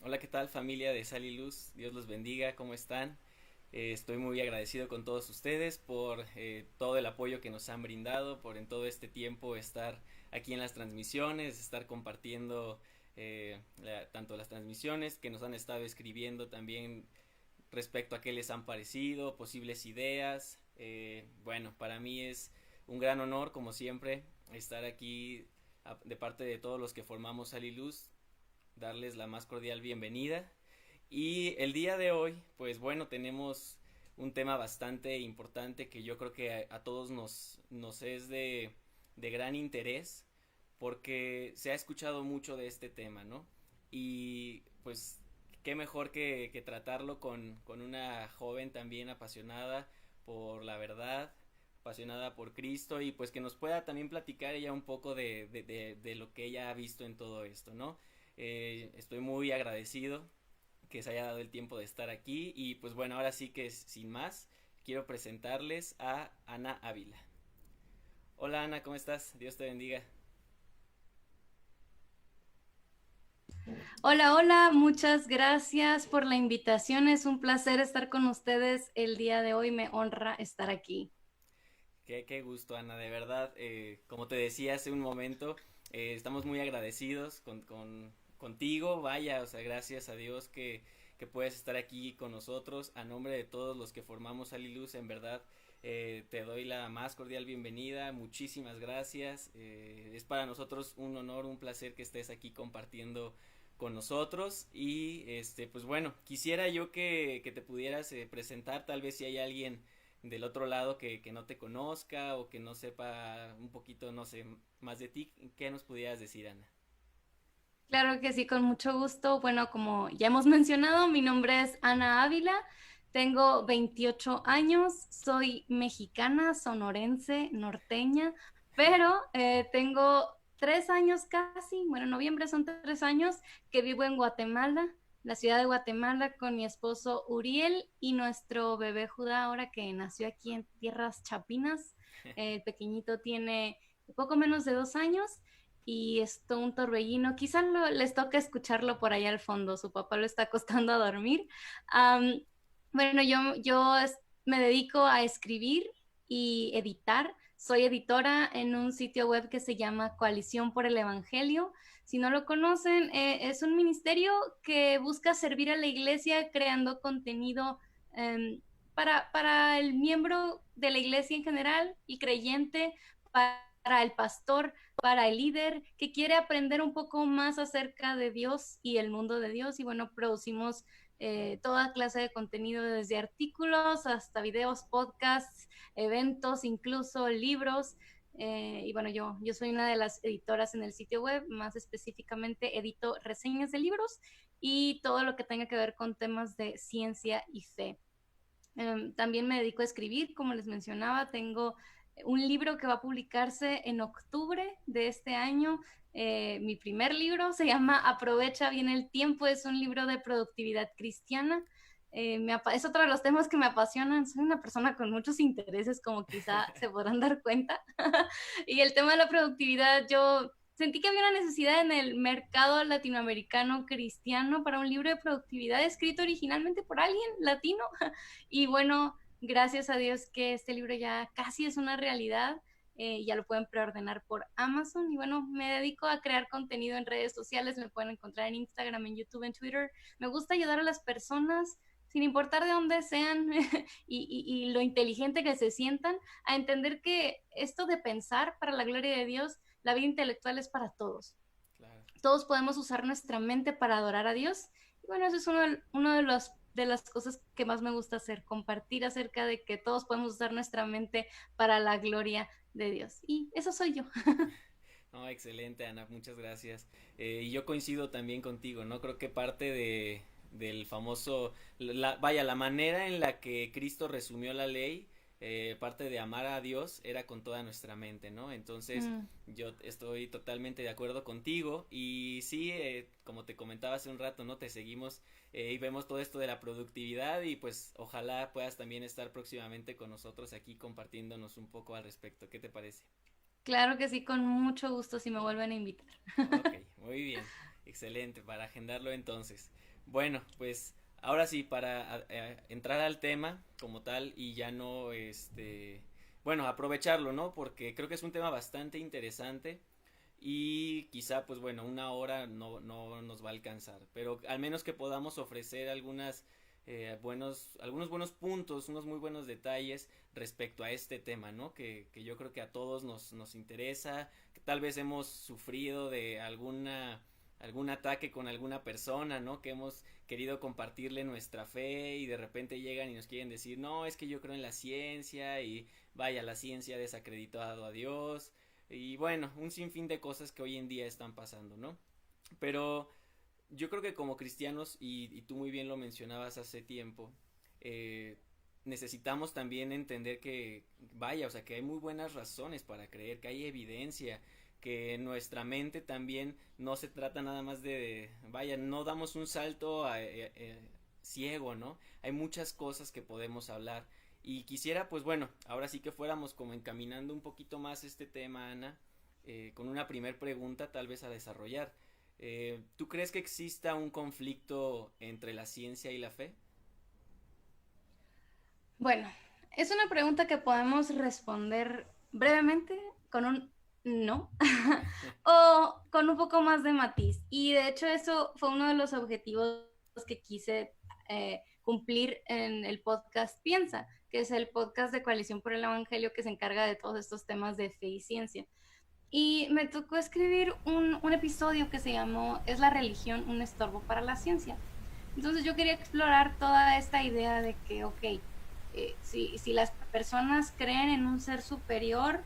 Hola, ¿qué tal familia de Sal y Luz? Dios los bendiga, ¿cómo están? Estoy muy agradecido con todos ustedes por todo el apoyo que nos han brindado, por en todo este tiempo estar aquí en las transmisiones, estar compartiendo tanto las transmisiones que nos han estado escribiendo también respecto a qué les han parecido, posibles ideas. Bueno, para mí es un gran honor, como siempre, estar aquí de parte de todos los que formamos Sal y Luz, darles la más cordial bienvenida. Y el día de hoy, pues bueno, tenemos un tema bastante importante que yo creo que a todos nos es de gran interés porque se ha escuchado mucho de este tema, ¿no? Y pues qué mejor que tratarlo con una joven también apasionada por la verdad, apasionada por Cristo y pues que nos pueda también platicar ella un poco de lo que ella ha visto en todo esto, ¿no? Estoy muy agradecido que se haya dado el tiempo de estar aquí y pues bueno, ahora sí que sin más, quiero presentarles a Ana Ávila. Hola Ana, ¿cómo estás? Dios te bendiga. Hola, hola, muchas gracias por la invitación. Es un placer estar con ustedes el día de hoy. Me honra estar aquí. Qué gusto Ana, de verdad, como te decía hace un momento, estamos muy agradecidos contigo, vaya, o sea, gracias a Dios que puedes estar aquí con nosotros, a nombre de todos los que formamos Aliluz, en verdad, te doy la más cordial bienvenida, muchísimas gracias, es para nosotros un honor, un placer que estés aquí compartiendo con nosotros y pues bueno, quisiera yo que te pudieras presentar, tal vez si hay alguien del otro lado que no te conozca o que no sepa un poquito, no sé, más de ti, ¿qué nos pudieras decir, Ana? Claro que sí, con mucho gusto. Bueno, como ya hemos mencionado, mi nombre es Ana Ávila. Tengo 28 años, soy mexicana, sonorense, norteña, pero tengo 3 años casi, bueno, en noviembre son 3 años que vivo en Guatemala, la ciudad de Guatemala, con mi esposo Uriel y nuestro bebé Judá, ahora que nació aquí en tierras chapinas. El pequeñito tiene poco menos de 2 años y es todo un torbellino. Quizá les toque escucharlo por allá al fondo, su papá lo está acostando a dormir. Am, bueno, me dedico a escribir y editar. Soy editora en un sitio web que se llama Coalición por el Evangelio. Si no lo conocen, es un ministerio que busca servir a la iglesia creando contenido para el miembro de la iglesia en general y creyente, para el pastor, para el líder que quiere aprender un poco más acerca de Dios y el mundo de Dios. Y bueno, producimos toda clase de contenido, desde artículos hasta videos, podcasts, eventos, incluso libros. Y bueno, yo soy una de las editoras en el sitio web, más específicamente edito reseñas de libros y todo lo que tenga que ver con temas de ciencia y fe. También me dedico a escribir, como les mencionaba, tengo un libro que va a publicarse en octubre de este año. Mi primer libro se llama Aprovecha bien el tiempo, es un libro de productividad cristiana. Es otro de los temas que me apasionan. Soy una persona con muchos intereses, como quizá se podrán dar cuenta. Y el tema de la productividad, yo sentí que había una necesidad en el mercado latinoamericano cristiano para un libro de productividad escrito originalmente por alguien latino. Y bueno, gracias a Dios que este libro ya casi es una realidad. Ya lo pueden preordenar por Amazon. Y bueno, me dedico a crear contenido en redes sociales. Me pueden encontrar en Instagram, en YouTube, en Twitter. Me gusta ayudar a las personas, sin importar de dónde sean y lo inteligente que se sientan, a entender que esto de pensar para la gloria de Dios, la vida intelectual es para todos. Claro. Todos podemos usar nuestra mente para adorar a Dios. Y bueno, eso es uno de las cosas que más me gusta hacer, compartir acerca de que todos podemos usar nuestra mente para la gloria de Dios. Y eso soy yo. No, excelente Ana, muchas gracias. Y yo coincido también contigo, ¿no? Creo que parte del famoso, vaya, la manera en la que Cristo resumió la ley, parte de amar a Dios era con toda nuestra mente, ¿no? Entonces Mm. yo estoy totalmente de acuerdo contigo y sí, como te comentaba hace un rato, ¿no? Te seguimos y vemos todo esto de la productividad y pues ojalá puedas también estar próximamente con nosotros aquí compartiéndonos un poco al respecto. ¿Qué te parece? Claro que sí, con mucho gusto si me vuelven a invitar. Ok, muy bien, excelente, para agendarlo entonces. Bueno, pues ahora sí, para entrar al tema como tal y ya no, bueno, aprovecharlo, ¿no? Porque creo que es un tema bastante interesante y quizá, pues bueno, una hora no nos va a alcanzar, pero al menos que podamos ofrecer algunos buenos puntos, unos muy buenos detalles respecto a este tema, ¿no? Que yo creo que a todos nos interesa, que tal vez hemos sufrido de algún ataque con alguna persona, ¿no? Que hemos querido compartirle nuestra fe y de repente llegan y nos quieren decir, no, es que yo creo en la ciencia y vaya, la ciencia ha desacreditado a Dios y bueno, un sinfín de cosas que hoy en día están pasando, ¿no? Pero yo creo que como cristianos, y tú muy bien lo mencionabas hace tiempo, eh, necesitamos también entender que, vaya, o sea, que hay muy buenas razones para creer, que hay evidencia, que nuestra mente también no se trata nada más de, vaya, no damos un salto ciego, ¿no? Hay muchas cosas que podemos hablar. Y quisiera, pues bueno, ahora sí que fuéramos como encaminando un poquito más este tema, Ana, con una primer pregunta tal vez a desarrollar. ¿Tú crees que exista un conflicto entre la ciencia y la fe? Bueno, es una pregunta que podemos responder brevemente con un no o con un poco más de matiz. Y de hecho eso fue uno de los objetivos que quise cumplir en el podcast Piensa, que es el podcast de Coalición por el Evangelio que se encarga de todos estos temas de fe y ciencia. Y me tocó escribir un episodio que se llamó ¿Es la religión un estorbo para la ciencia? Entonces yo quería explorar toda esta idea de que, ok, si las personas creen en un ser superior,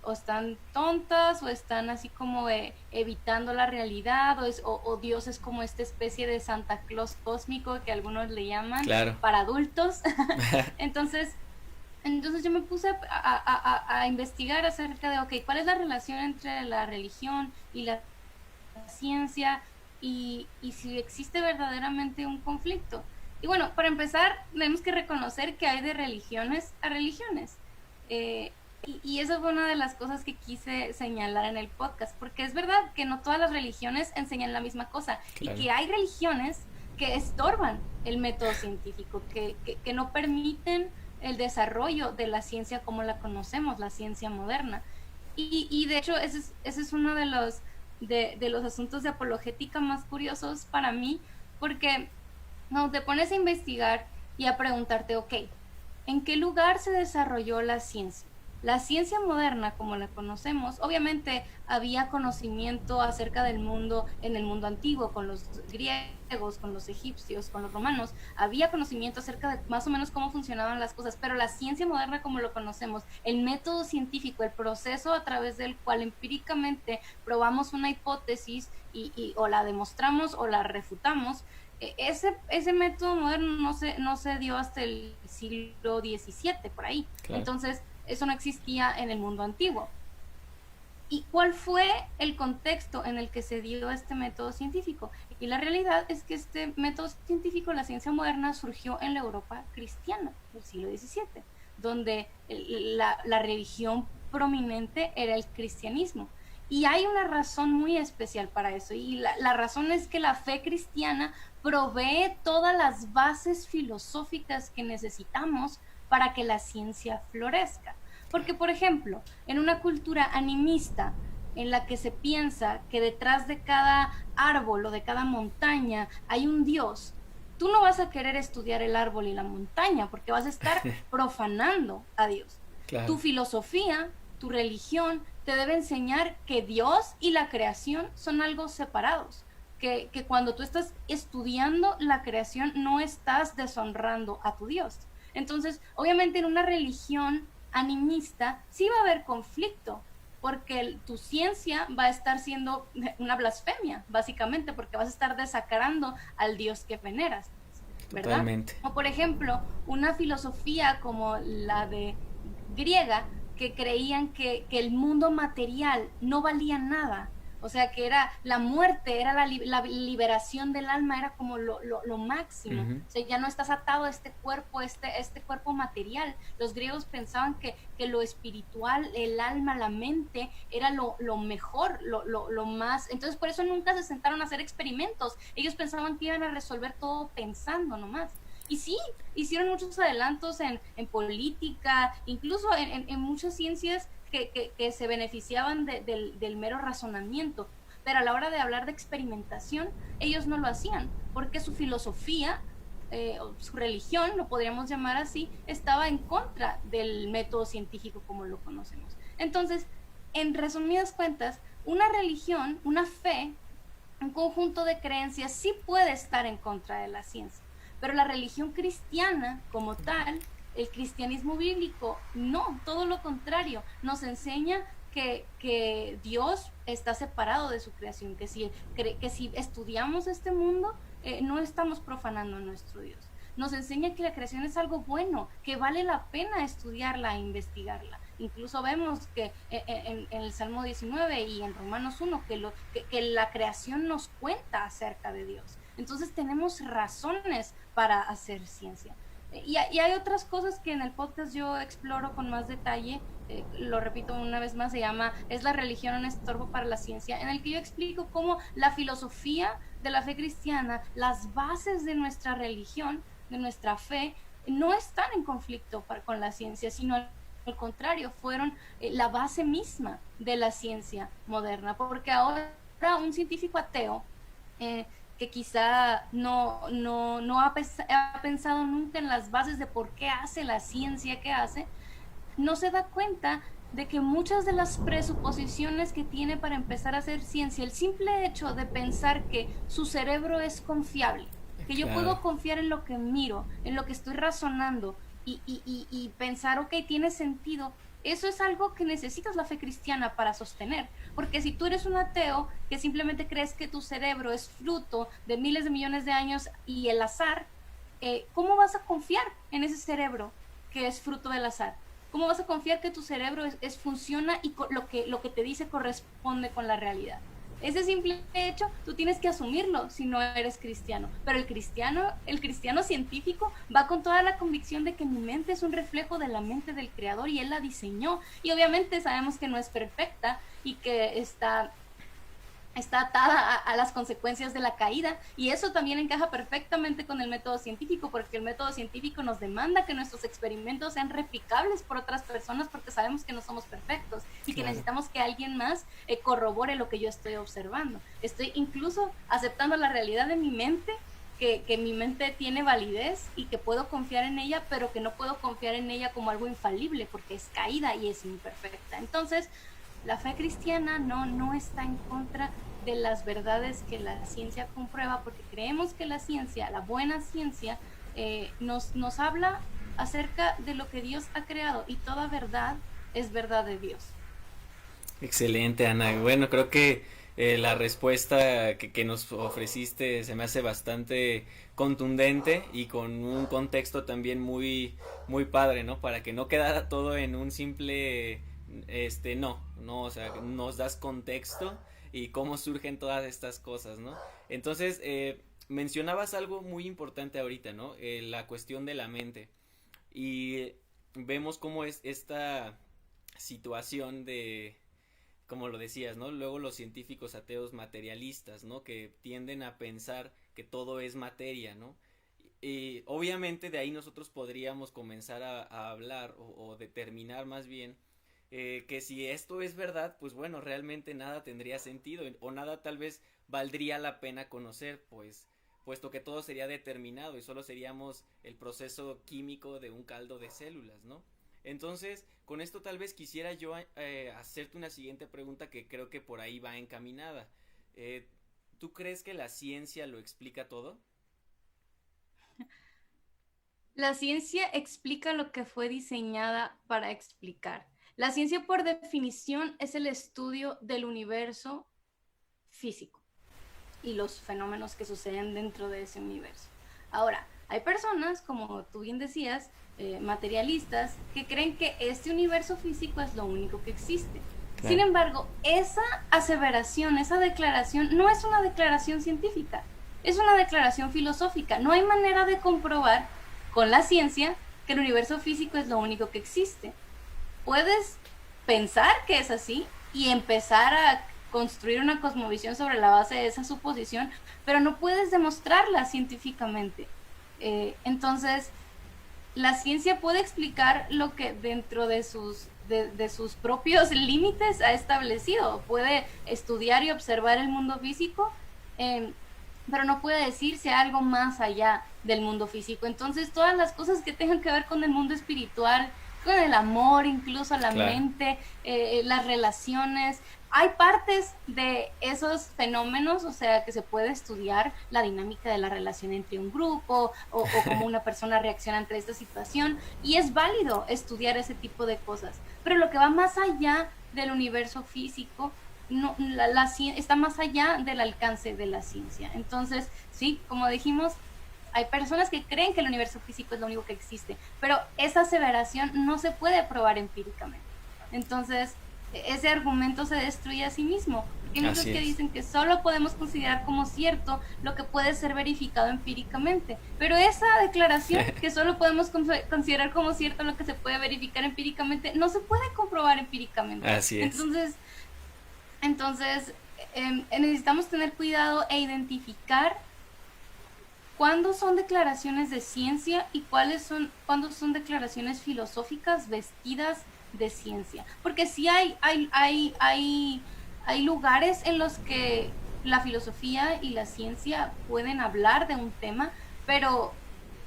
o están tontas o están así como evitando la realidad o Dios es como esta especie de Santa Claus cósmico que algunos le llaman Claro. para adultos. entonces, entonces yo me puse a investigar acerca de, ok, ¿cuál es la relación entre la religión y la ciencia y si existe verdaderamente un conflicto? Y bueno, para empezar, tenemos que reconocer que hay de religiones a religiones. Y eso fue una de las cosas que quise señalar en el podcast, porque es verdad que no todas las religiones enseñan la misma cosa, Claro. y que hay religiones que estorban el método científico, que no permiten el desarrollo de la ciencia como la conocemos, la ciencia moderna. Y de hecho, ese es uno de los asuntos de apologética más curiosos para mí, porque no, te pones a investigar y a preguntarte, ok, ¿en qué lugar se desarrolló la ciencia? La ciencia moderna, como la conocemos, obviamente había conocimiento acerca del mundo en el mundo antiguo, con los griegos, con los egipcios, con los romanos, había conocimiento acerca de más o menos cómo funcionaban las cosas, pero la ciencia moderna como lo conocemos, el método científico, el proceso a través del cual empíricamente probamos una hipótesis o la demostramos o la refutamos, ese método moderno no se dio hasta el siglo XVII, por ahí. Claro. Entonces, eso no existía en el mundo antiguo. ¿Y cuál fue el contexto en el que se dio este método científico? Y la realidad es que este método científico, la ciencia moderna, surgió en la Europa cristiana del siglo XVII, donde la religión prominente era el cristianismo. Y hay una razón muy especial para eso, y la razón es que la fe cristiana provee todas las bases filosóficas que necesitamos para que la ciencia florezca. Porque, por ejemplo, en una cultura animista en la que se piensa que detrás de cada árbol o de cada montaña hay un Dios, tú no vas a querer estudiar el árbol y la montaña porque vas a estar profanando a Dios. Claro. Tu filosofía, tu religión te debe enseñar que Dios y la creación son algo separados, que cuando tú estás estudiando la creación no estás deshonrando a tu Dios. Entonces, obviamente en una religión animista sí va a haber conflicto, porque tu ciencia va a estar siendo una blasfemia, básicamente, porque vas a estar desacrando al Dios que veneras, ¿verdad? Totalmente. O por ejemplo, una filosofía como la de griega, que creían que el mundo material no valía nada, O sea, que era la muerte, era la liberación del alma, era como lo máximo. O sea, ya no estás atado a este cuerpo material. Los griegos pensaban que lo espiritual, el alma, la mente, era lo mejor, lo más. Entonces, por eso nunca se sentaron a hacer experimentos. Ellos pensaban que iban a resolver todo pensando nomás. Y sí, hicieron muchos adelantos en política, incluso en muchas ciencias que se beneficiaban del mero razonamiento, pero a la hora de hablar de experimentación, ellos no lo hacían, porque su filosofía, su religión, lo podríamos llamar así, estaba en contra del método científico como lo conocemos. Entonces, en resumidas cuentas, una religión, una fe, un conjunto de creencias sí puede estar en contra de la ciencia, pero la religión cristiana como tal, el cristianismo bíblico, no, todo lo contrario, nos enseña que Dios está separado de su creación, que si estudiamos este mundo, no estamos profanando a nuestro Dios. Nos enseña que la creación es algo bueno, que vale la pena estudiarla e investigarla. Incluso vemos que en el Salmo 19 y en Romanos 1 que la creación nos cuenta acerca de Dios. Entonces tenemos razones para hacer ciencia. Y hay otras cosas que en el podcast yo exploro con más detalle, lo repito una vez más, se llama ¿Es la religión un estorbo para la ciencia?, en el que yo explico cómo la filosofía de la fe cristiana, las bases de nuestra religión, de nuestra fe, no están en conflicto con la ciencia, sino al contrario, fueron la base misma de la ciencia moderna, porque ahora un científico ateo que quizá no ha pensado nunca en las bases de por qué hace la ciencia que hace, no se da cuenta de que muchas de las presuposiciones que tiene para empezar a hacer ciencia, el simple hecho de pensar que su cerebro es confiable, que yo puedo confiar en lo que miro, en lo que estoy razonando y pensar, ok, tiene sentido, eso es algo que necesitas la fe cristiana para sostener, porque si tú eres un ateo que simplemente crees que tu cerebro es fruto de miles de millones de años y el azar, ¿cómo vas a confiar en ese cerebro que es fruto del azar? ¿Cómo vas a confiar que tu cerebro funciona y lo que te dice corresponde con la realidad? Ese simple hecho, tú tienes que asumirlo si no eres cristiano. Pero el cristiano científico va con toda la convicción de que mi mente es un reflejo de la mente del creador y él la diseñó. Y obviamente sabemos que no es perfecta y que está atada a las consecuencias de la caída, y eso también encaja perfectamente con el método científico, porque el método científico nos demanda que nuestros experimentos sean replicables por otras personas, porque sabemos que no somos perfectos y que necesitamos que alguien más corrobore lo que yo estoy observando. Estoy incluso aceptando la realidad de mi mente, que mi mente tiene validez y que puedo confiar en ella, pero que no puedo confiar en ella como algo infalible, porque es caída y es imperfecta. Entonces, la fe cristiana no está en contra de las verdades que la ciencia comprueba, porque creemos que la ciencia, la buena ciencia, nos habla acerca de lo que Dios ha creado, y toda verdad es verdad de Dios. Excelente, Ana. Bueno, creo que la respuesta que nos ofreciste se me hace bastante contundente y con un contexto también muy padre, ¿no? Para que no quedara todo en un simple no, o sea, nos das contexto y cómo surgen todas estas cosas, ¿no? Entonces, mencionabas algo muy importante ahorita, ¿no? La cuestión de la mente, y vemos cómo es esta situación de, como lo decías, ¿no? Luego los científicos ateos materialistas, ¿no? Que tienden a pensar que todo es materia, ¿no? Y obviamente de ahí nosotros podríamos comenzar a hablar o determinar más bien que si esto es verdad, pues bueno, realmente nada tendría sentido o nada tal vez valdría la pena conocer, pues puesto que todo sería determinado y solo seríamos el proceso químico de un caldo de células, ¿no? Entonces, con esto tal vez quisiera yo hacerte una siguiente pregunta que creo que por ahí va encaminada. ¿Tú crees que la ciencia lo explica todo? La ciencia explica lo que fue diseñada para explicar. La ciencia, por definición, es el estudio del universo físico y los fenómenos que suceden dentro de ese universo. Ahora, hay personas, como tú bien decías, materialistas, que creen que este universo físico es lo único que existe. Sin Claro. embargo, esa aseveración, esa declaración, no es una declaración científica, es una declaración filosófica. No hay manera de comprobar con la ciencia que el universo físico es lo único que existe. Puedes pensar que es así y empezar a construir una cosmovisión sobre la base de esa suposición, pero no puedes demostrarla científicamente. Entonces, la ciencia puede explicar lo que dentro de sus propios límites ha establecido. Puede estudiar y observar el mundo físico, eh, pero no puede decirse algo más allá del mundo físico. Entonces, todas las cosas que tengan que ver con el mundo espiritual, con el amor, incluso la Claro. mente, las relaciones, hay partes de esos fenómenos, o sea, que se puede estudiar la dinámica de la relación entre un grupo o cómo una persona reacciona ante esta situación, y es válido estudiar ese tipo de cosas, pero lo que va más allá del universo físico no, está más allá del alcance de la ciencia. Entonces, sí, como dijimos, hay personas que creen que el universo físico es lo único que existe, pero esa aseveración no se puede probar empíricamente. Entonces, ese argumento se destruye a sí mismo, porque hay muchos Así que es. dicen que solo podemos considerar como cierto lo que puede ser verificado empíricamente, pero esa declaración, que solo podemos considerar como cierto lo que se puede verificar empíricamente, no se puede comprobar empíricamente. Así es. Entonces, necesitamos tener cuidado e identificar cuándo son declaraciones de ciencia y cuándo son declaraciones filosóficas vestidas de ciencia. Porque sí hay lugares en los que la filosofía y la ciencia pueden hablar de un tema, pero,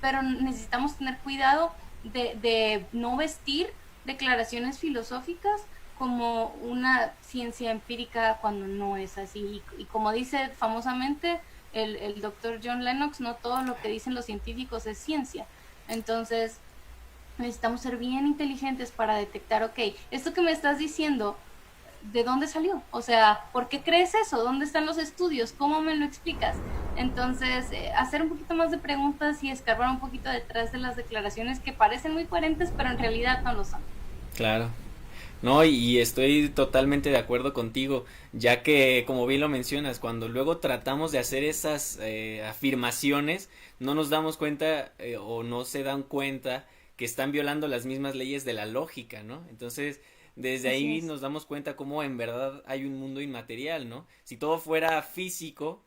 pero necesitamos tener cuidado de no vestir declaraciones filosóficas como una ciencia empírica cuando no es así. Y como dice famosamente el doctor John Lennox, no todo lo que dicen los científicos es ciencia. Entonces, necesitamos ser bien inteligentes para detectar, ok, esto que me estás diciendo, ¿de dónde salió? O sea, ¿por qué crees eso? ¿Dónde están los estudios? ¿Cómo me lo explicas? Entonces, hacer un poquito más de preguntas y escarbar un poquito detrás de las declaraciones que parecen muy coherentes, pero en realidad no lo son. Claro. No, y estoy totalmente de acuerdo contigo, ya que, como bien lo mencionas, cuando luego tratamos de hacer esas afirmaciones, no nos damos cuenta o no se dan cuenta que están violando las mismas leyes de la lógica, ¿no? Entonces, desde Así ahí es. nos damos cuenta cómo en verdad hay un mundo inmaterial, ¿no? Si todo fuera físico,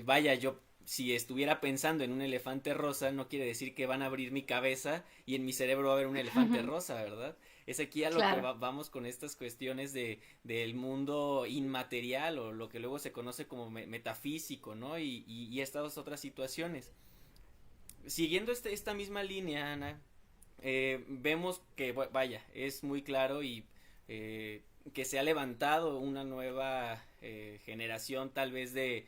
vaya, yo si estuviera pensando en un elefante rosa, no quiere decir que van a abrir mi cabeza y en mi cerebro va a haber un elefante rosa, ¿verdad? Es aquí a lo que Claro. vamos con estas cuestiones del mundo inmaterial o lo que luego se conoce como metafísico, ¿no? Y estas otras situaciones. Siguiendo esta misma línea, Ana, vemos que, vaya, es muy claro y que se ha levantado una nueva generación tal vez de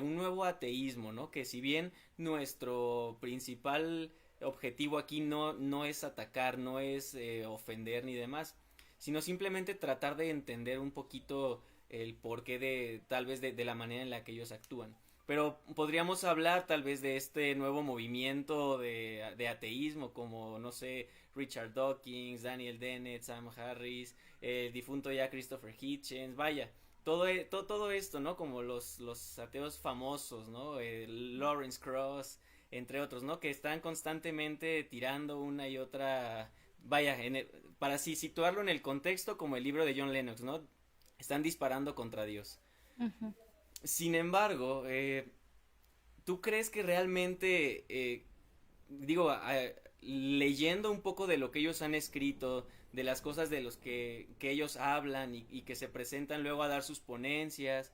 un nuevo ateísmo, ¿no? Que si bien nuestro principal objetivo aquí no es atacar, no es ofender ni demás, sino simplemente tratar de entender un poquito el porqué de tal vez de la manera en la que ellos actúan. Pero podríamos hablar tal vez de este nuevo movimiento de ateísmo como, no sé, Richard Dawkins, Daniel Dennett, Sam Harris, el difunto ya Christopher Hitchens, vaya, todo esto, ¿no? Como los ateos famosos, ¿no? Lawrence Cross, entre otros, ¿no? Que están constantemente tirando una y otra, vaya, para así situarlo en el contexto como el libro de John Lennox, ¿no? Están disparando contra Dios. Ujú. Sin embargo, ¿tú crees que realmente, digo, leyendo un poco de lo que ellos han escrito, de las cosas de los que ellos hablan y que se presentan luego a dar sus ponencias,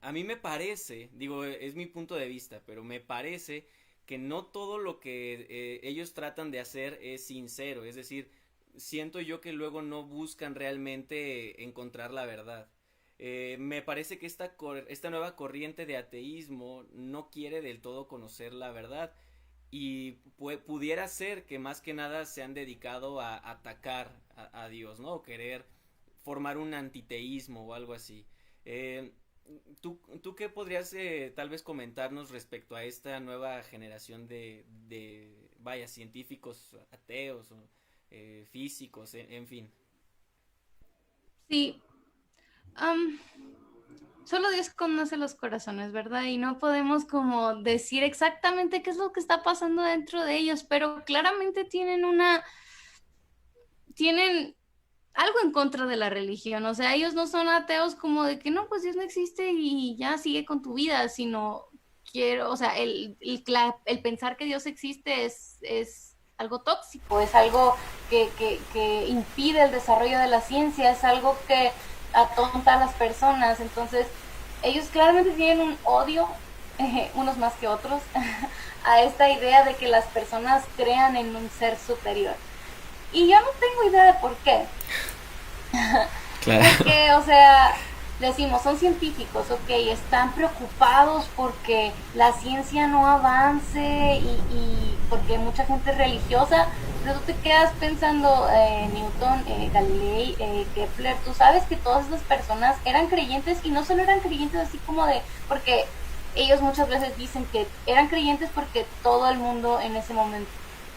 a mí me parece, digo, es mi punto de vista, pero me parece que no todo lo que ellos tratan de hacer es sincero, es decir, siento yo que luego no buscan realmente encontrar la verdad. Me parece que esta nueva corriente de ateísmo no quiere del todo conocer la verdad y pudiera ser que más que nada se han dedicado a atacar a Dios, ¿no? O querer formar un antiteísmo o algo así. Eh, ¿Tú qué podrías tal vez comentarnos respecto a esta nueva generación vaya, científicos ateos o físicos, en fin? Sí, am, solo Dios conoce los corazones, ¿verdad? Y no podemos como decir exactamente qué es lo que está pasando dentro de ellos, pero claramente tienen algo en contra de la religión. O sea, ellos no son ateos como de que no, pues Dios no existe y ya sigue con tu vida, sino quiero, o sea, el pensar que Dios existe es algo tóxico, es algo que impide el desarrollo de la ciencia, es algo que atonta a las personas. Entonces, ellos claramente tienen un odio, unos más que otros, a esta idea de que las personas crean en un ser superior. Y yo no tengo idea de por qué. Claro. Porque, o sea, decimos, son científicos, ok, están preocupados porque la ciencia no avance y porque mucha gente es religiosa, pero tú te quedas pensando, Newton, Galilei, Kepler, tú sabes que todas esas personas eran creyentes y no solo eran creyentes así como de, porque ellos muchas veces dicen que eran creyentes porque todo el mundo en ese momento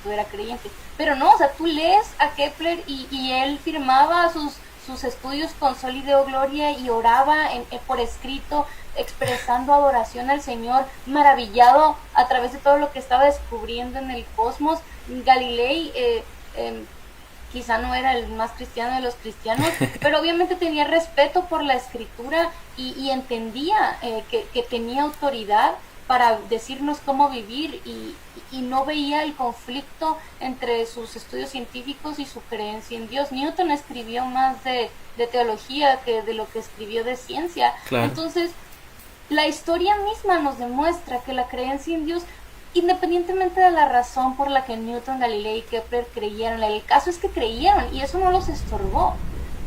era creyente, pero no, o sea, tú lees a Kepler y él firmaba sus estudios con Sol y Deo Gloria y oraba por escrito, expresando adoración al Señor, maravillado a través de todo lo que estaba descubriendo en el cosmos. Galilei quizá no era el más cristiano de los cristianos, pero obviamente tenía respeto por la escritura y entendía que tenía autoridad para decirnos cómo vivir y no veía el conflicto entre sus estudios científicos y su creencia en Dios. Newton escribió más de teología que de lo que escribió de ciencia. Claro. Entonces, la historia misma nos demuestra que la creencia en Dios, independientemente de la razón por la que Newton, Galilei y Kepler creyeron, el caso es que creyeron y eso no los estorbó.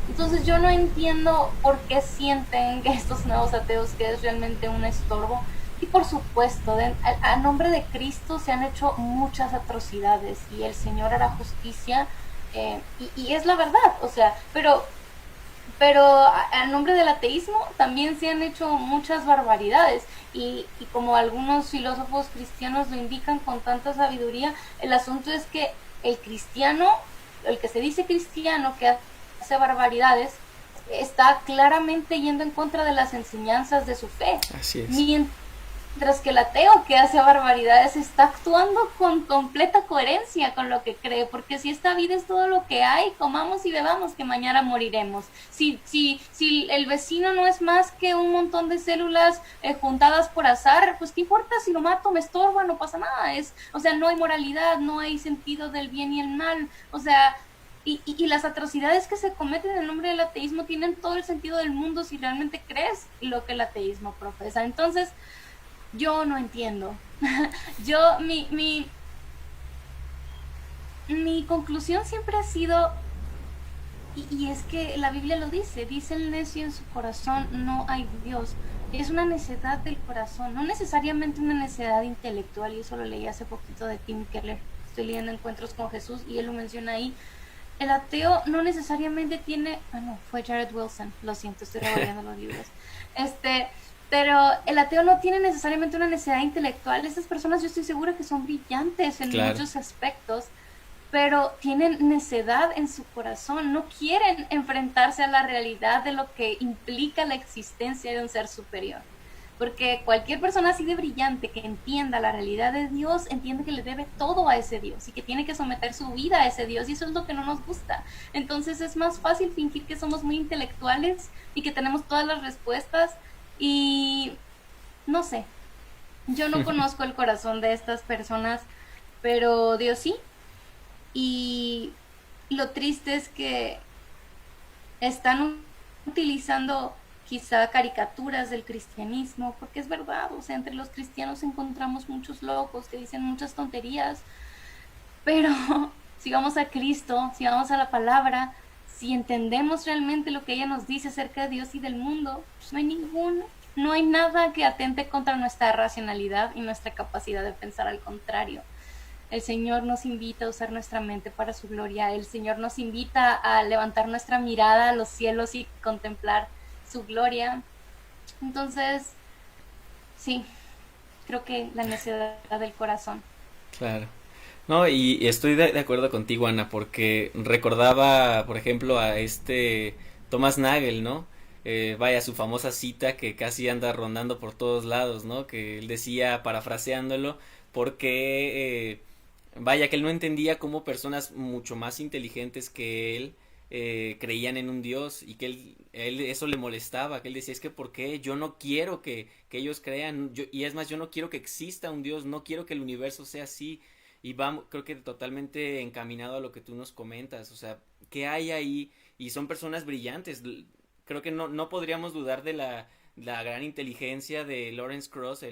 Entonces yo no entiendo por qué sienten que estos nuevos ateos que es realmente un estorbo. Y por supuesto, a nombre de Cristo se han hecho muchas atrocidades y el Señor hará justicia, y es la verdad, o sea, pero a nombre del ateísmo también se han hecho muchas barbaridades y como algunos filósofos cristianos lo indican con tanta sabiduría, el asunto es que el cristiano, el que se dice cristiano que hace barbaridades, está claramente yendo en contra de las enseñanzas de su fe. Así es. Mientras que el ateo que hace barbaridades está actuando con completa coherencia con lo que cree, porque si esta vida es todo lo que hay, comamos y bebamos que mañana moriremos. Si el vecino no es más que un montón de células juntadas por azar, pues qué importa si lo mato, me estorba, no pasa nada. O sea, no hay moralidad, no hay sentido del bien y el mal, o sea, y las atrocidades que se cometen en nombre del ateísmo tienen todo el sentido del mundo si realmente crees lo que el ateísmo profesa. Entonces, yo no entiendo. Yo, mi conclusión siempre ha sido, y es que la Biblia lo dice el necio en su corazón, no hay Dios. Es una necedad del corazón, no necesariamente una necedad intelectual, y eso lo leí hace poquito de Tim Keller. Estoy leyendo Encuentros con Jesús y él lo menciona ahí. El ateo no necesariamente tiene, no, fue Jared Wilson, lo siento, estoy revolviendo los libros. Pero el ateo no tiene necesariamente una necesidad intelectual. Estas personas yo estoy segura que son brillantes en muchos aspectos, pero tienen necedad en su corazón, no quieren enfrentarse a la realidad de lo que implica la existencia de un ser superior. Porque cualquier persona así de brillante que entienda la realidad de Dios, entiende que le debe todo a ese Dios y que tiene que someter su vida a ese Dios, y eso es lo que no nos gusta. Entonces es más fácil fingir que somos muy intelectuales y que tenemos todas las respuestas, y no sé, yo no conozco el corazón de estas personas, pero Dios sí. Y lo triste es que están utilizando quizá caricaturas del cristianismo, porque es verdad, o sea, entre los cristianos encontramos muchos locos que dicen muchas tonterías, pero si vamos a Cristo, si vamos a la palabra, si entendemos realmente lo que ella nos dice acerca de Dios y del mundo, pues no hay nada que atente contra nuestra racionalidad y nuestra capacidad de pensar. Al contrario, el Señor nos invita a usar nuestra mente para su gloria. El Señor nos invita a levantar nuestra mirada a los cielos y contemplar su gloria. Entonces, sí, creo que la necedad del corazón. Claro. No, y estoy de acuerdo contigo, Ana, porque recordaba, por ejemplo, a este Thomas Nagel, ¿no? Vaya, su famosa cita que casi anda rondando por todos lados, ¿no? Que él decía, parafraseándolo, porque, vaya, que él no entendía cómo personas mucho más inteligentes que él creían en un Dios y que él eso le molestaba, que él decía, es que ¿por qué? Yo no quiero que ellos crean, y es más, yo no quiero que exista un Dios, no quiero que el universo sea así, y vamos, creo que totalmente encaminado a lo que tú nos comentas, o sea, ¿qué hay ahí? Y son personas brillantes, creo que no podríamos dudar de la gran inteligencia de Lawrence Krauss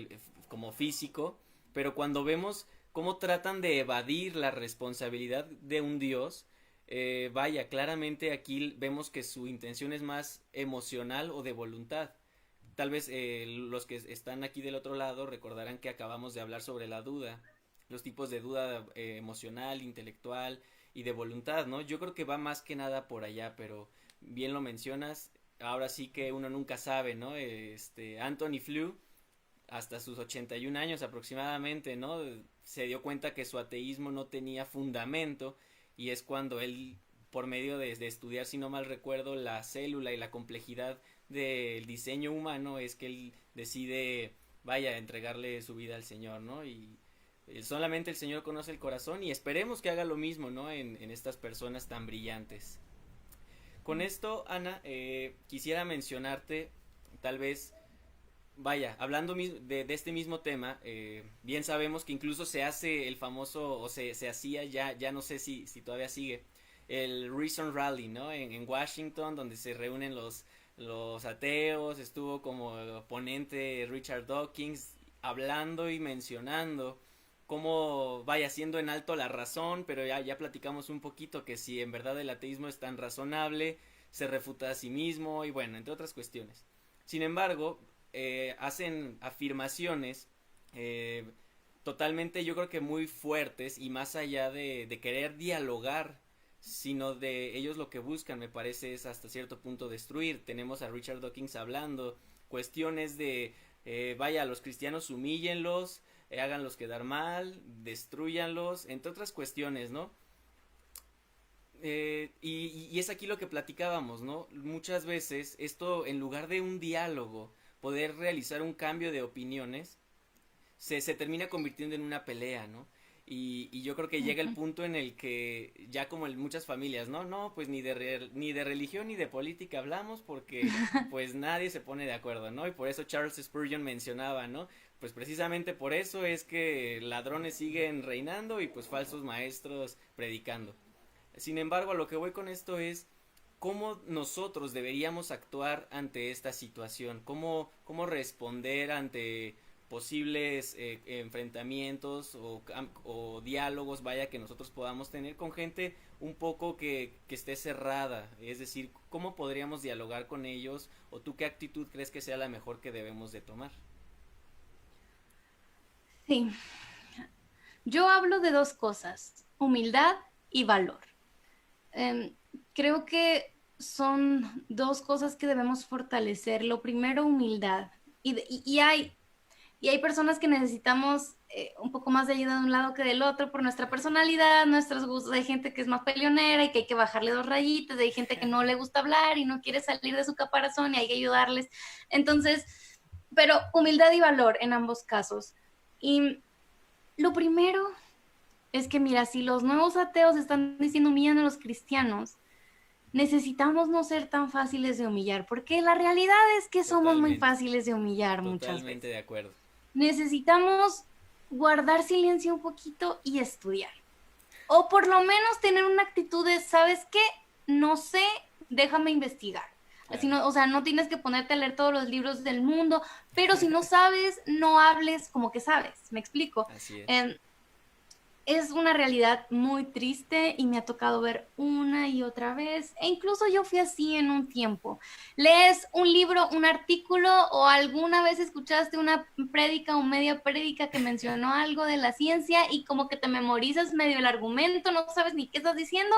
como físico, pero cuando vemos cómo tratan de evadir la responsabilidad de un Dios, vaya, claramente aquí vemos que su intención es más emocional o de voluntad. Tal vez los que están aquí del otro lado recordarán que acabamos de hablar sobre la duda, los tipos de duda emocional, intelectual y de voluntad, ¿no? Yo creo que va más que nada por allá, pero bien lo mencionas, ahora sí que uno nunca sabe, ¿no? Anthony Flew, hasta sus 81 años aproximadamente, ¿no? Se dio cuenta que su ateísmo no tenía fundamento y es cuando él, por medio de estudiar, si no mal recuerdo, la célula y la complejidad del diseño humano, es que él decide, vaya, entregarle su vida al Señor, ¿no? Y solamente el Señor conoce el corazón y esperemos que haga lo mismo, ¿no? En estas personas tan brillantes. Con esto, Ana, quisiera mencionarte, tal vez, vaya, hablando de este mismo tema, bien sabemos que incluso se hace el famoso, o se hacía ya no sé si todavía sigue, el Reason Rally, ¿no? En Washington, donde se reúnen los ateos, estuvo como ponente Richard Dawkins hablando y mencionando cómo vaya siendo en alto la razón, pero ya platicamos un poquito que si en verdad el ateísmo es tan razonable, se refuta a sí mismo y bueno, entre otras cuestiones. Sin embargo, hacen afirmaciones eh, totalmente yo creo que muy fuertes y más allá de querer dialogar, sino de ellos lo que buscan me parece es hasta cierto punto destruir. Tenemos a Richard Dawkins hablando cuestiones de vaya, los cristianos humíllenlos, háganlos quedar mal, destruyanlos, entre otras cuestiones, ¿no? Y es aquí lo que platicábamos, ¿no? Muchas veces esto, en lugar de un diálogo, poder realizar un cambio de opiniones, se termina convirtiendo en una pelea, ¿no? Y yo creo que llega el punto en el que ya como en muchas familias, ¿no? No, pues ni de religión ni de política hablamos porque pues nadie se pone de acuerdo, ¿no? Y por eso Charles Spurgeon mencionaba, ¿no? Pues precisamente por eso es que ladrones siguen reinando y pues falsos maestros predicando. Sin embargo, a lo que voy con esto es cómo nosotros deberíamos actuar ante esta situación, cómo responder ante posibles enfrentamientos o diálogos, vaya, que nosotros podamos tener con gente un poco que esté cerrada, es decir, cómo podríamos dialogar con ellos o tú qué actitud crees que sea la mejor que debemos de tomar. Sí, yo hablo de dos cosas, humildad y valor. Em, Creo que son dos cosas que debemos fortalecer. Lo primero, humildad. Y hay personas que necesitamos un poco más de ayuda de un lado que del otro por nuestra personalidad, nuestros gustos. Hay gente que es más peleonera y que hay que bajarle dos rayitas. Hay gente que no le gusta hablar y no quiere salir de su caparazón y hay que ayudarles. Entonces, pero humildad y valor en ambos casos. Y lo primero es que, mira, si los nuevos ateos están diciendo humillan a los cristianos, necesitamos no ser tan fáciles de humillar, porque la realidad es que somos muy Totalmente, fáciles de humillar muchas totalmente veces. de acuerdo. Necesitamos guardar silencio un poquito y estudiar. O por lo menos tener una actitud de, ¿sabes qué? No sé, déjame investigar. Así Claro, no, o sea, no tienes que ponerte a leer todos los libros del mundo, pero si no sabes, no hables como que sabes. ¿Me explico? así es. Eh, es una realidad muy triste y me ha tocado ver una y otra vez. E incluso yo fui así en un tiempo. Lees un libro, un artículo o alguna vez escuchaste una prédica o media prédica que mencionó algo de la ciencia y como que te memorizas medio el argumento, no sabes ni qué estás diciendo,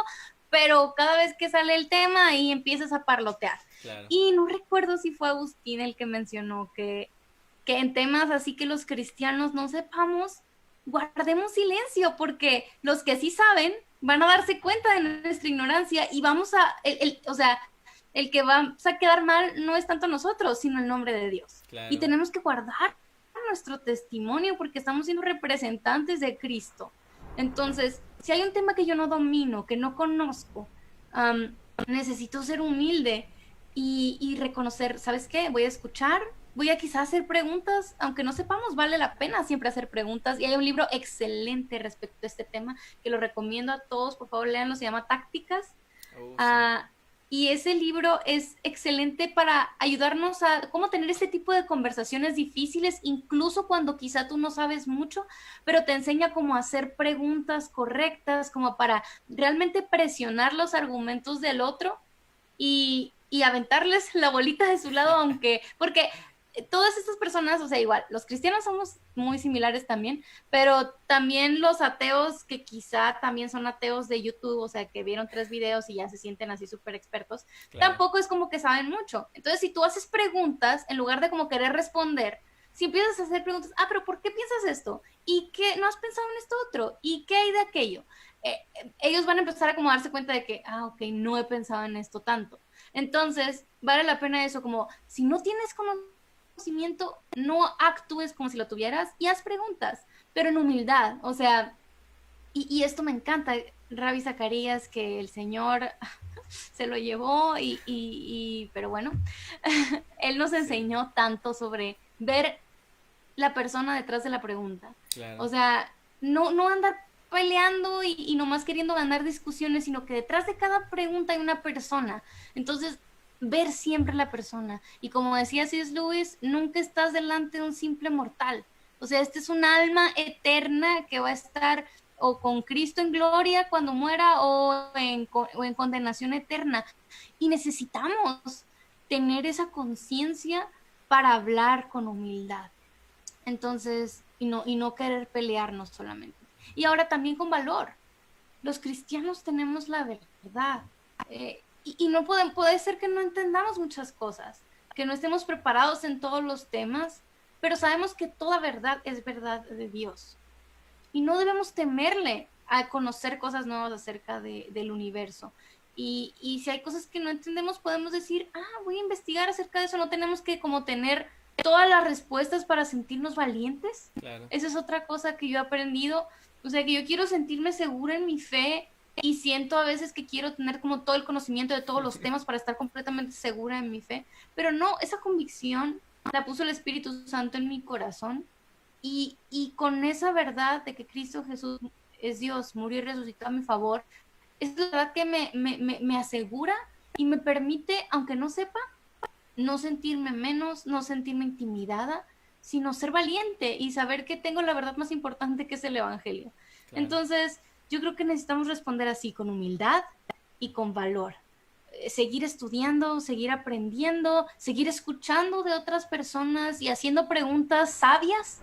pero cada vez que sale el tema ahí empiezas a parlotear. Claro, Y no recuerdo si fue Agustín el que mencionó que en temas así que los cristianos no sepamos, guardemos silencio, porque los que sí saben van a darse cuenta de nuestra ignorancia y vamos a, o sea, el que va a quedar mal no es tanto nosotros, sino el nombre de Dios. Claro. Y tenemos que guardar nuestro testimonio porque estamos siendo representantes de Cristo. Entonces, si hay un tema que yo no domino, que no conozco, necesito ser humilde y reconocer, ¿sabes qué? Voy a escuchar, voy a quizás hacer preguntas, aunque no sepamos, vale la pena siempre hacer preguntas. Y hay un libro excelente respecto a este tema que lo recomiendo a todos, por favor, léanlo, se llama Tácticas. Sí. Y ese libro es excelente para ayudarnos a cómo tener este tipo de conversaciones difíciles, incluso cuando quizá tú no sabes mucho, pero te enseña cómo hacer preguntas correctas, como para realmente presionar los argumentos del otro y aventarles la bolita de su lado, aunque, porque todas estas personas, o sea, igual, los cristianos somos muy similares también, pero también los ateos que quizá también son ateos de YouTube, o sea, que vieron 3 videos y ya se sienten así súper expertos, Claro. tampoco es como que saben mucho. Entonces, si tú haces preguntas, en lugar de como querer responder, si empiezas a hacer preguntas, pero ¿por qué piensas esto? ¿Y qué no has pensado en esto otro? ¿Y qué hay de aquello? Ellos van a empezar a como darse cuenta de que, ok, no he pensado en esto tanto. Entonces, vale la pena eso, como si no tienes conocimiento, no actúes como si lo tuvieras y haz preguntas, pero en humildad, o sea, y esto me encanta, Ravi Zacarías, que el Señor se lo llevó pero bueno, él nos enseñó tanto sobre ver la persona detrás de la pregunta. Claro. O sea, no andar peleando y nomás queriendo ganar discusiones, sino que detrás de cada pregunta hay una persona. Entonces, ver siempre la persona. Y como decía C.S. Lewis, nunca estás delante de un simple mortal. O sea, este es un alma eterna que va a estar o con Cristo en gloria cuando muera o en condenación eterna. Y necesitamos tener esa conciencia para hablar con humildad. Entonces, y no querer pelearnos solamente. Y ahora también con valor. Los cristianos tenemos la verdad. Y no puede ser que no entendamos muchas cosas, que no estemos preparados en todos los temas, pero sabemos que toda verdad es verdad de Dios. Y no debemos temerle a conocer cosas nuevas acerca del universo. Y si hay cosas que no entendemos, podemos decir, voy a investigar acerca de eso. No tenemos que como tener todas las respuestas para sentirnos valientes. Claro. Esa es otra cosa que yo he aprendido. O sea, que yo quiero sentirme segura en mi fe y siento a veces que quiero tener como todo el conocimiento de todos los temas para estar completamente segura en mi fe. Pero no, esa convicción la puso el Espíritu Santo en mi corazón y con esa verdad de que Cristo Jesús es Dios, murió y resucitó a mi favor, es la verdad que me asegura y me permite, aunque no sepa, no sentirme menos, no sentirme intimidada, sino ser valiente y saber que tengo la verdad más importante que es el Evangelio. Claro. Entonces, yo creo que necesitamos responder así, con humildad y con valor. Seguir estudiando, seguir aprendiendo, seguir escuchando de otras personas y haciendo preguntas sabias.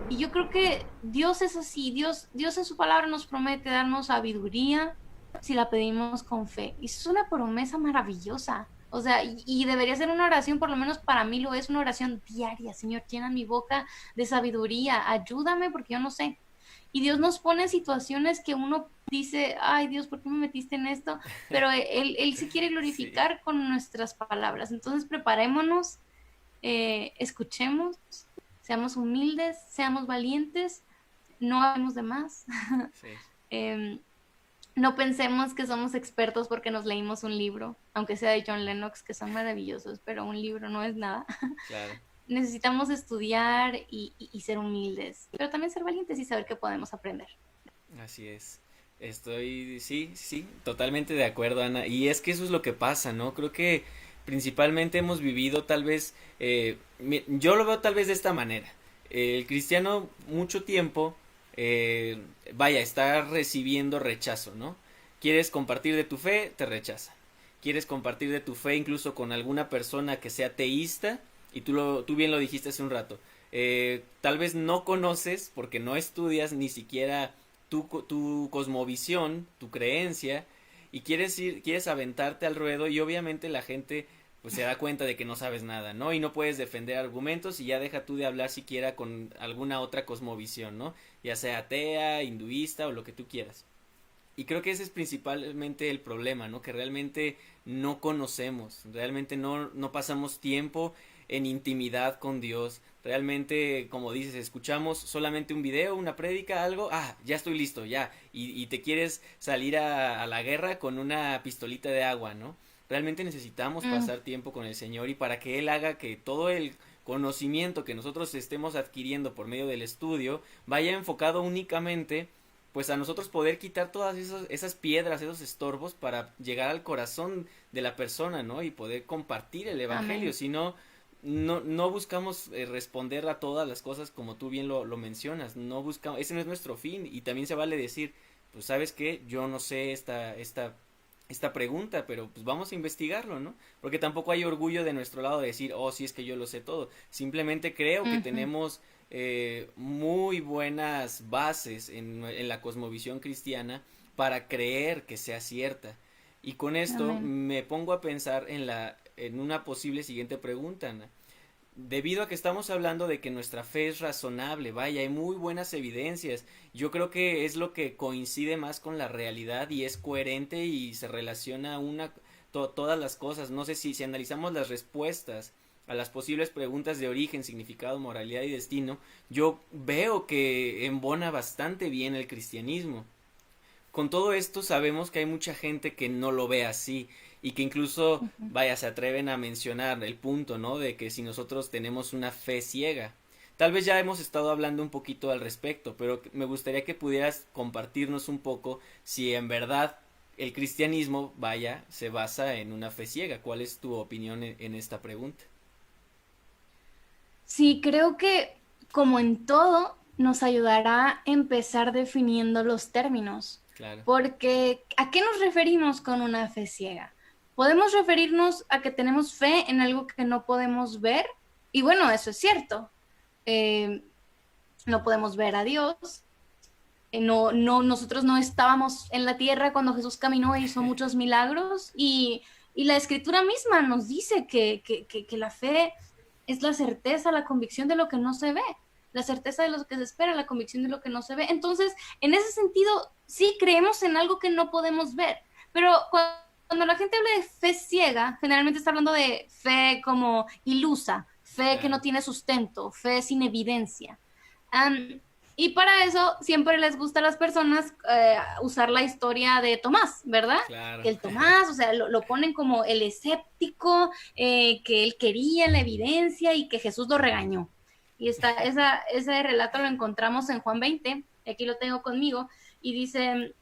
Y yo creo que Dios es así, Dios en su palabra nos promete darnos sabiduría si la pedimos con fe. Y eso es una promesa maravillosa. O sea, y debería ser una oración, por lo menos para mí lo es, una oración diaria. Señor, llena mi boca de sabiduría, ayúdame porque yo no sé. Y Dios nos pone en situaciones que uno dice, ay Dios, ¿por qué me metiste en esto? Pero Él se quiere glorificar sí. con nuestras palabras. Entonces preparémonos, escuchemos, seamos humildes, seamos valientes, no hablemos de más. Sí. No pensemos que somos expertos porque nos leímos un libro, aunque sea de John Lennox, que son maravillosos, pero un libro no es nada. Claro. Necesitamos estudiar y ser humildes, pero también ser valientes y saber que podemos aprender. Así es. Sí, totalmente de acuerdo, Ana. Y es que eso es lo que pasa, ¿no? Creo que principalmente hemos vivido tal vez, yo lo veo tal vez de esta manera. El cristiano mucho tiempo, está recibiendo rechazo, ¿no? Quieres compartir de tu fe, te rechazan. Quieres compartir de tu fe incluso con alguna persona que sea teísta, y tú bien lo dijiste hace un rato. Tal vez no conoces porque no estudias ni siquiera tu cosmovisión, tu creencia, y quieres aventarte al ruedo, y obviamente la gente pues se da cuenta de que no sabes nada, ¿no? Y no puedes defender argumentos y ya deja tú de hablar siquiera con alguna otra cosmovisión, ¿no? Ya sea atea, hinduista o lo que tú quieras. Y creo que ese es principalmente el problema, ¿no? Que realmente no conocemos, realmente no pasamos tiempo en intimidad con Dios. Realmente, como dices, escuchamos solamente un video, una prédica, algo, ya estoy listo, ya. Y te quieres salir a la guerra con una pistolita de agua, ¿no? Realmente necesitamos Mm, pasar tiempo con el Señor y para que Él haga que todo el conocimiento que nosotros estemos adquiriendo por medio del estudio vaya enfocado únicamente pues a nosotros poder quitar todas esas piedras, esos estorbos para llegar al corazón de la persona, ¿no? Y poder compartir el evangelio, amén. si no, no buscamos responder a todas las cosas como tú bien lo mencionas, no buscamos, ese no es nuestro fin y también se vale decir, pues sabes qué, yo no sé esta pregunta, pero pues vamos a investigarlo, ¿no? Porque tampoco hay orgullo de nuestro lado de decir, oh, sí es que yo lo sé todo. Simplemente creo que Ujú, tenemos muy buenas bases en la cosmovisión cristiana para creer que sea cierta. Y con esto amén. me pongo a pensar en una posible siguiente pregunta, Ana. Debido a que estamos hablando de que nuestra fe es razonable, vaya, hay muy buenas evidencias. Yo creo que es lo que coincide más con la realidad y es coherente y se relaciona todas las cosas. No sé si analizamos las respuestas a las posibles preguntas de origen, significado, moralidad y destino, yo veo que embona bastante bien el cristianismo. Con todo esto sabemos que hay mucha gente que no lo ve así y que incluso, Ujú. vaya, se atreven a mencionar el punto, ¿no? De que si nosotros tenemos una fe ciega. Tal vez ya hemos estado hablando un poquito al respecto, pero me gustaría que pudieras compartirnos un poco si en verdad el cristianismo, vaya, se basa en una fe ciega. ¿Cuál es tu opinión en esta pregunta? Sí, creo que como en todo, nos ayudará a empezar definiendo los términos, Claro, porque ¿a qué nos referimos con una fe ciega? Podemos referirnos a que tenemos fe en algo que no podemos ver, y bueno, eso es cierto. Eh, no podemos ver a Dios, nosotros no estábamos en la tierra cuando Jesús caminó e hizo muchos milagros y la escritura misma nos dice que la fe es la certeza, la convicción de lo que no se ve, la certeza de lo que se espera, la convicción de lo que no se ve. Entonces, en ese sentido, sí creemos en algo que no podemos ver, pero cuando la gente habla de fe ciega, generalmente está hablando de fe como ilusa, fe que claro, no tiene sustento, fe sin evidencia. Um, y para eso siempre les gusta a las personas usar la historia de Tomás, ¿verdad? claro. Que el Tomás, o sea, lo ponen como el escéptico, que él quería la evidencia y que Jesús lo regañó. Y ese relato lo encontramos en Juan 20, aquí lo tengo conmigo, y dice,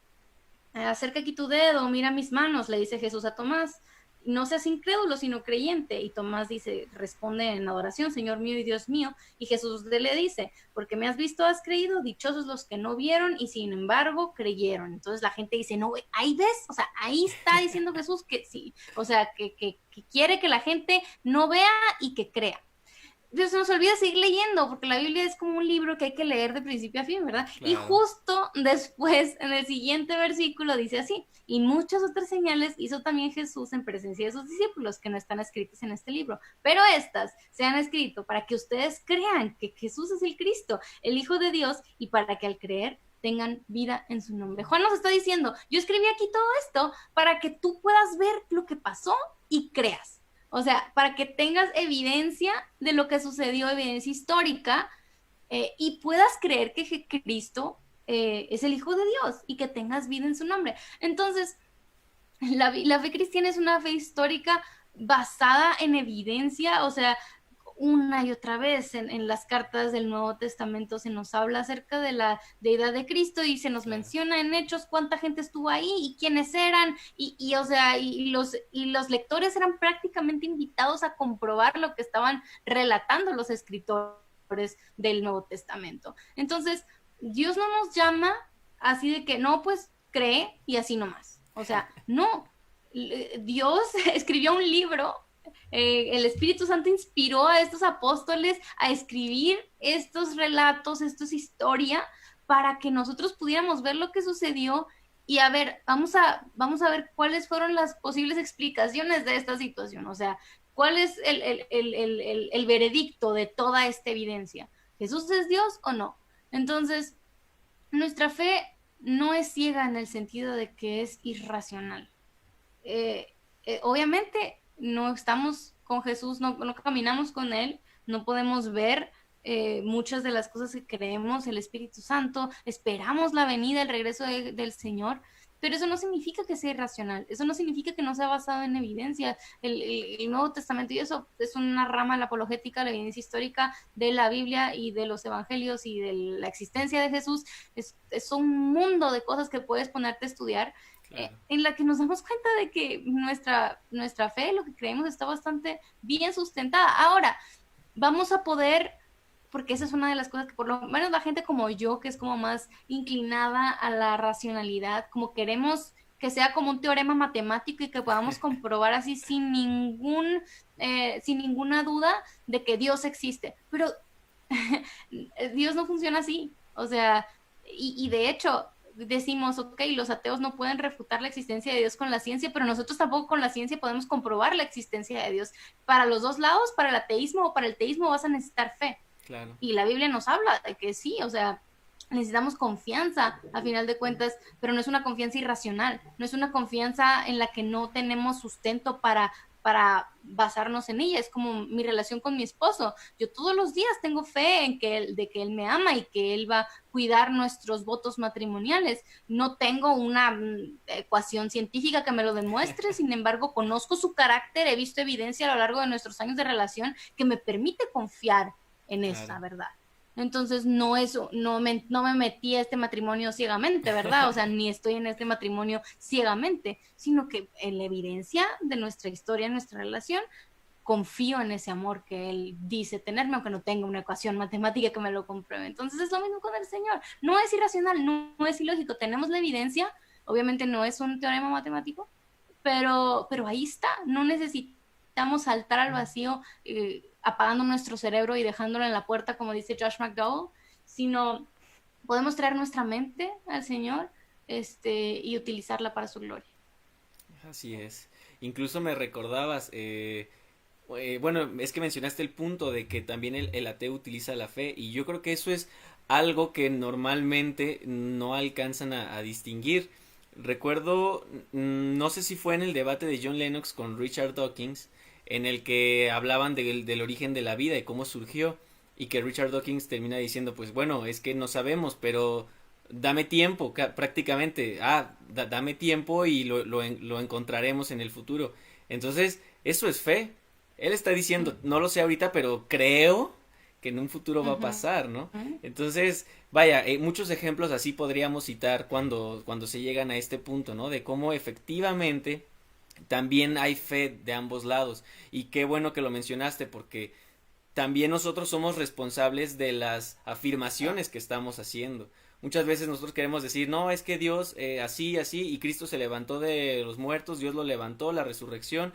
acerca aquí tu dedo, mira mis manos, le dice Jesús a Tomás. No seas incrédulo, sino creyente. Y Tomás dice, responde en adoración, Señor mío y Dios mío. Y Jesús le dice, porque me has visto, has creído, dichosos los que no vieron y sin embargo creyeron. Entonces la gente dice, no, ahí ves, o sea, ahí está diciendo Jesús que sí, o sea, que quiere que la gente no vea y que crea. Dios se nos olvida seguir leyendo, porque la Biblia es como un libro que hay que leer de principio a fin, ¿verdad? Y Claro. justo después, en el siguiente versículo, dice así, y muchas otras señales hizo también Jesús en presencia de sus discípulos, que no están escritas en este libro, pero estas se han escrito para que ustedes crean que Jesús es el Cristo, el Hijo de Dios, y para que al creer tengan vida en su nombre. Juan nos está diciendo, yo escribí aquí todo esto para que tú puedas ver lo que pasó y creas. O sea, para que tengas evidencia de lo que sucedió, evidencia histórica, y puedas creer que Cristo es el Hijo de Dios y que tengas vida en su nombre. Entonces, la fe cristiana es una fe histórica basada en evidencia, o sea, una y otra vez en las cartas del Nuevo Testamento se nos habla acerca de la deidad de Cristo y se nos Claro. menciona en hechos cuánta gente estuvo ahí y quiénes eran o sea, los lectores eran prácticamente invitados a comprobar lo que estaban relatando los escritores del Nuevo Testamento. Entonces, Dios no nos llama así de que no, pues cree y así nomás. O sea, no. Dios escribió un libro, el Espíritu Santo inspiró a estos apóstoles a escribir estos relatos, esto es historia, para que nosotros pudiéramos ver lo que sucedió y a ver, vamos a ver cuáles fueron las posibles explicaciones de esta situación, o sea, cuál es el veredicto de toda esta evidencia. ¿Jesús es Dios o no? Entonces, nuestra fe no es ciega en el sentido de que es irracional. Obviamente no estamos con Jesús, no caminamos con Él, no podemos ver muchas de las cosas que creemos, el Espíritu Santo, esperamos la venida, el regreso del Señor, pero eso no significa que sea irracional, eso no significa que no sea basado en evidencia. El Nuevo Testamento, y eso es una rama de la apologética, la evidencia histórica de la Biblia y de los evangelios y de la existencia de Jesús, es un mundo de cosas que puedes ponerte a estudiar, Claro. en la que nos damos cuenta de que nuestra fe, lo que creemos, está bastante bien sustentada. Ahora, vamos a poder, porque esa es una de las cosas que por lo menos la gente como yo, que es como más inclinada a la racionalidad, como queremos que sea como un teorema matemático y que podamos comprobar así sin ninguna duda de que Dios existe. Pero Dios no funciona así. O sea, y de hecho decimos, ok, los ateos no pueden refutar la existencia de Dios con la ciencia, pero nosotros tampoco con la ciencia podemos comprobar la existencia de Dios. Para los dos lados, para el ateísmo o para el teísmo, vas a necesitar fe. Claro. Y la Biblia nos habla de que sí, o sea, necesitamos confianza a final de cuentas, pero no es una confianza irracional, no es una confianza en la que no tenemos sustento para basarnos en ella. Es como mi relación con mi esposo. Yo todos los días tengo fe en de que él me ama y que él va a cuidar nuestros votos matrimoniales. No tengo una ecuación científica que me lo demuestre, sin embargo, conozco su carácter, he visto evidencia a lo largo de nuestros años de relación que me permite confiar en esta Claro. verdad. Entonces no me metí a este matrimonio ciegamente, ¿verdad? O sea, ni estoy en este matrimonio ciegamente, sino que en la evidencia de nuestra historia, nuestra relación, confío en ese amor que él dice tenerme, aunque no tenga una ecuación matemática que me lo compruebe. Entonces es lo mismo con el Señor. No es irracional, no es ilógico. Tenemos la evidencia, obviamente no es un teorema matemático, pero ahí está. No necesitamos saltar al vacío apagando nuestro cerebro y dejándolo en la puerta, como dice Josh McDowell, sino podemos traer nuestra mente al Señor y utilizarla para su gloria. Así es. Incluso me recordabas, bueno, es que mencionaste el punto de que también el ateo utiliza la fe y yo creo que eso es algo que normalmente no alcanzan a distinguir. Recuerdo, no sé si fue en el debate de John Lennox con Richard Dawkins, en el que hablaban del origen de la vida y cómo surgió, y que Richard Dawkins termina diciendo, pues bueno, es que no sabemos, pero dame tiempo, prácticamente, dame tiempo y lo encontraremos en el futuro. Entonces, eso es fe. Él está diciendo, no lo sé ahorita, pero creo que en un futuro va a pasar, ¿no? Entonces, vaya, muchos ejemplos así podríamos citar cuando se llegan a este punto, ¿no? De cómo efectivamente también hay fe de ambos lados. Y qué bueno que lo mencionaste porque también nosotros somos responsables de las afirmaciones que estamos haciendo. Muchas veces nosotros queremos decir, no, es que Dios así, así, y Cristo se levantó de los muertos, Dios lo levantó, la resurrección,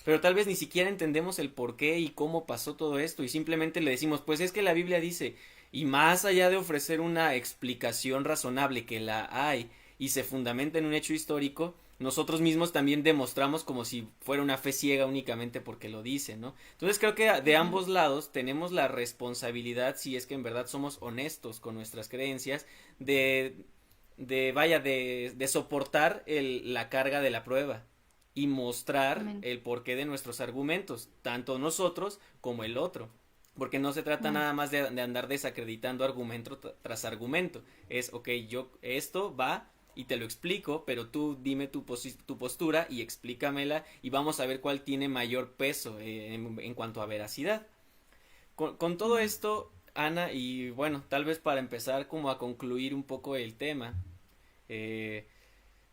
pero tal vez ni siquiera entendemos el por qué y cómo pasó todo esto, y simplemente le decimos, pues es que la Biblia dice, y más allá de ofrecer una explicación razonable, que la hay, y se fundamenta en un hecho histórico, nosotros mismos también demostramos como si fuera una fe ciega únicamente porque lo dice, ¿no? Entonces creo que de ambos lados tenemos la responsabilidad, si es que en verdad somos honestos con nuestras creencias, de, de soportar la carga de la prueba y mostrar Amén. el porqué de nuestros argumentos, tanto nosotros como el otro. Porque no se trata Amén. nada más de andar desacreditando argumento tras argumento. Es, ok, yo, esto va y te lo explico, pero tú dime tu postura y explícamela y vamos a ver cuál tiene mayor peso en cuanto a veracidad. Con todo Amén. esto, Ana, y bueno, tal vez para empezar como a concluir un poco el tema, eh,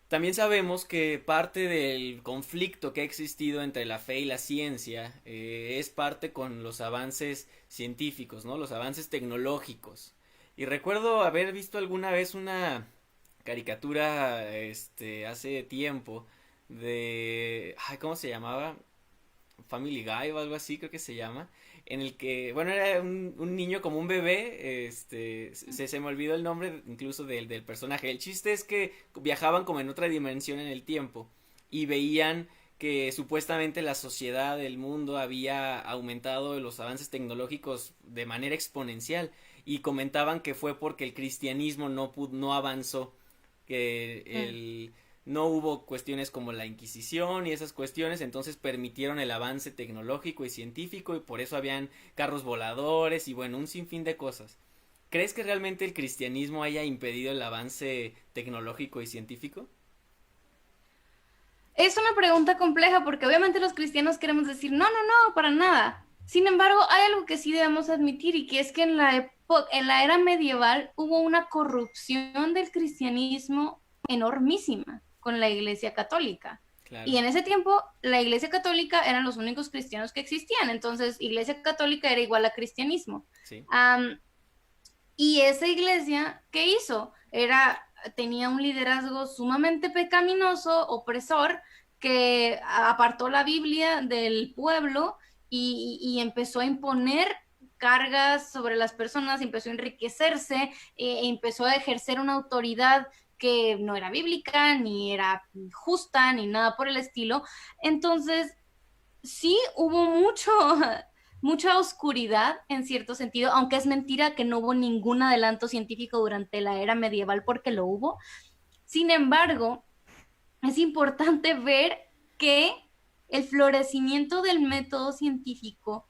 también sabemos que parte del conflicto que ha existido entre la fe y la ciencia es parte con los avances científicos, ¿no? Los avances tecnológicos. Y recuerdo haber visto alguna vez una caricatura, hace tiempo de, ay, ¿cómo se llamaba? Family Guy o algo así creo que se llama, en el que, bueno, era un niño como un bebé, se me olvidó el nombre incluso del personaje. El chiste es que viajaban como en otra dimensión en el tiempo y veían que supuestamente la sociedad, el mundo había aumentado los avances tecnológicos de manera exponencial y comentaban que fue porque el cristianismo no avanzó, que Mm. no hubo cuestiones como la Inquisición y esas cuestiones, entonces permitieron el avance tecnológico y científico y por eso habían carros voladores y bueno, un sinfín de cosas. ¿Crees que realmente el cristianismo haya impedido el avance tecnológico y científico? Es una pregunta compleja porque obviamente los cristianos queremos decir, no, no, no, para nada. Sin embargo, hay algo que sí debemos admitir y que es que en la era medieval hubo una corrupción del cristianismo enormísima con la Iglesia Católica. Y Claro, en ese tiempo la Iglesia Católica eran los únicos cristianos que existían. Entonces, Iglesia Católica era igual a cristianismo. sí, Um, y esa iglesia, ¿qué hizo? Tenía un liderazgo sumamente pecaminoso, opresor, que apartó la Biblia del pueblo y empezó a imponer cargas sobre las personas, empezó a enriquecerse, empezó a ejercer una autoridad que no era bíblica, ni era justa, ni nada por el estilo. Entonces, sí hubo mucha oscuridad en cierto sentido, aunque es mentira que no hubo ningún adelanto científico durante la era medieval porque lo hubo. Sin embargo, es importante ver que el florecimiento del método científico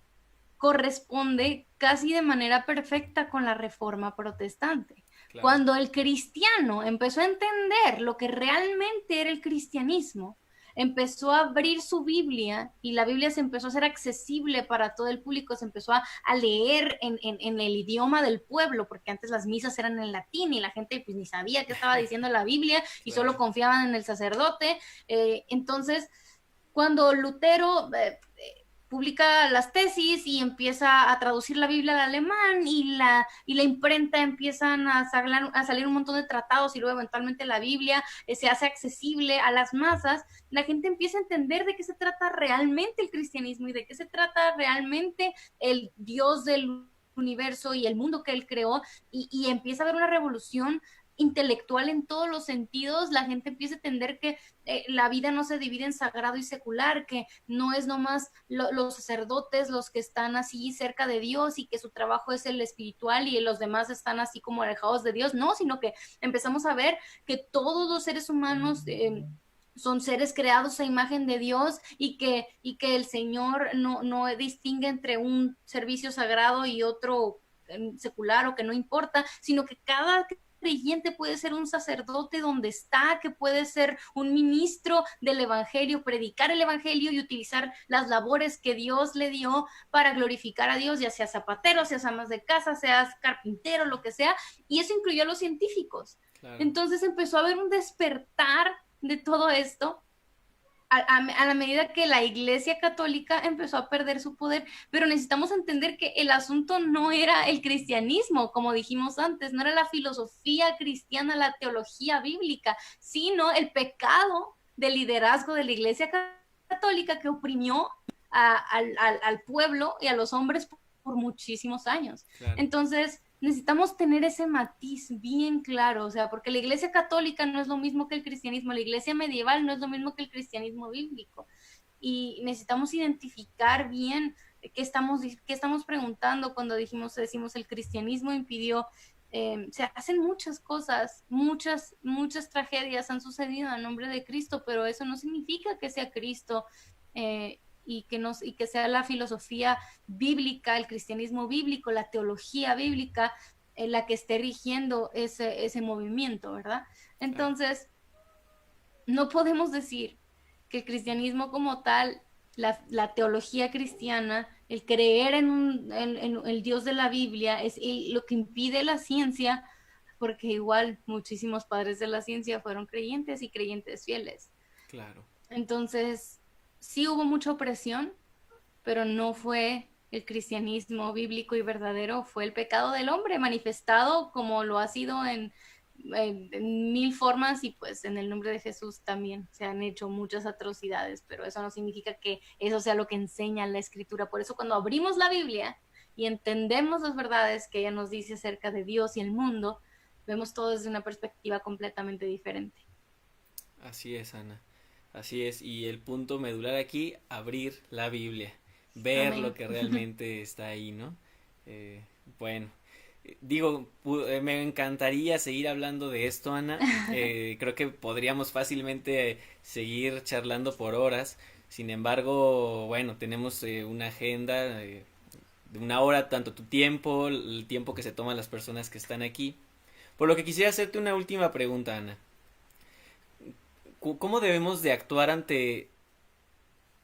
corresponde casi de manera perfecta con la reforma protestante. claro. Cuando el cristiano empezó a entender lo que realmente era el cristianismo, empezó a abrir su Biblia y la Biblia se empezó a hacer accesible para todo el público, se empezó a leer en el idioma del pueblo, porque antes las misas eran en latín y la gente pues ni sabía qué estaba diciendo la Biblia y solo Claro. confiaban en el sacerdote. Entonces, cuando Lutero publica las tesis y empieza a traducir la Biblia al alemán y la imprenta empiezan a salir un montón de tratados y luego eventualmente la Biblia se hace accesible a las masas, la gente empieza a entender de qué se trata realmente el cristianismo y de qué se trata realmente el Dios del universo y el mundo que él creó y empieza a haber una revolución intelectual en todos los sentidos, la gente empieza a entender que la vida no se divide en sagrado y secular, que no es nomás los sacerdotes los que están así cerca de Dios y que su trabajo es el espiritual y los demás están así como alejados de Dios, no, sino que empezamos a ver que todos los seres humanos son seres creados a imagen de Dios y que el Señor no distingue entre un servicio sagrado y otro secular o que no importa, sino que cada creyente puede ser un sacerdote donde está, que puede ser un ministro del evangelio, predicar el evangelio y utilizar las labores que Dios le dio para glorificar a Dios, ya sea zapatero, seas amas de casa, seas carpintero, lo que sea, y eso incluyó a los científicos. Claro. Entonces empezó a haber un despertar de todo esto a la medida que la Iglesia Católica empezó a perder su poder, pero necesitamos entender que el asunto no era el cristianismo, como dijimos antes, no era la filosofía cristiana, la teología bíblica, sino el pecado del liderazgo de la Iglesia Católica que oprimió al pueblo y a los hombres por muchísimos años. Claro. Entonces, necesitamos tener ese matiz bien claro, o sea, porque la iglesia católica no es lo mismo que el cristianismo, la iglesia medieval no es lo mismo que el cristianismo bíblico. Y necesitamos identificar bien qué estamos preguntando cuando decimos el cristianismo impidió. Se hacen muchas cosas, muchas tragedias han sucedido a nombre de Cristo, pero eso no significa que sea Cristo y que sea la filosofía bíblica, el cristianismo bíblico, la teología bíblica, la que esté rigiendo ese movimiento, ¿verdad? Claro. Entonces, no podemos decir que el cristianismo como tal, la teología cristiana, el creer en el Dios de la Biblia, es lo que impide la ciencia, porque igual muchísimos padres de la ciencia fueron creyentes y creyentes fieles. Claro. Entonces, sí hubo mucha opresión, pero no fue el cristianismo bíblico y verdadero, fue el pecado del hombre manifestado como lo ha sido en mil formas y pues en el nombre de Jesús también se han hecho muchas atrocidades, pero eso no significa que eso sea lo que enseña la escritura. Por eso cuando abrimos la Biblia y entendemos las verdades que ella nos dice acerca de Dios y el mundo, vemos todo desde una perspectiva completamente diferente. Así es, Ana. Así es. Y el punto medular aquí, abrir la Biblia. Ver lo Amén. que realmente está ahí, ¿no? Eh, bueno. Me encantaría seguir hablando de esto, Ana. Creo que podríamos fácilmente seguir charlando por horas. Sin embargo, bueno, tenemos una agenda de una hora, tanto tu tiempo, el tiempo que se toman las personas que están aquí. Por lo que quisiera hacerte una última pregunta, Ana. ¿Cómo debemos de actuar ante...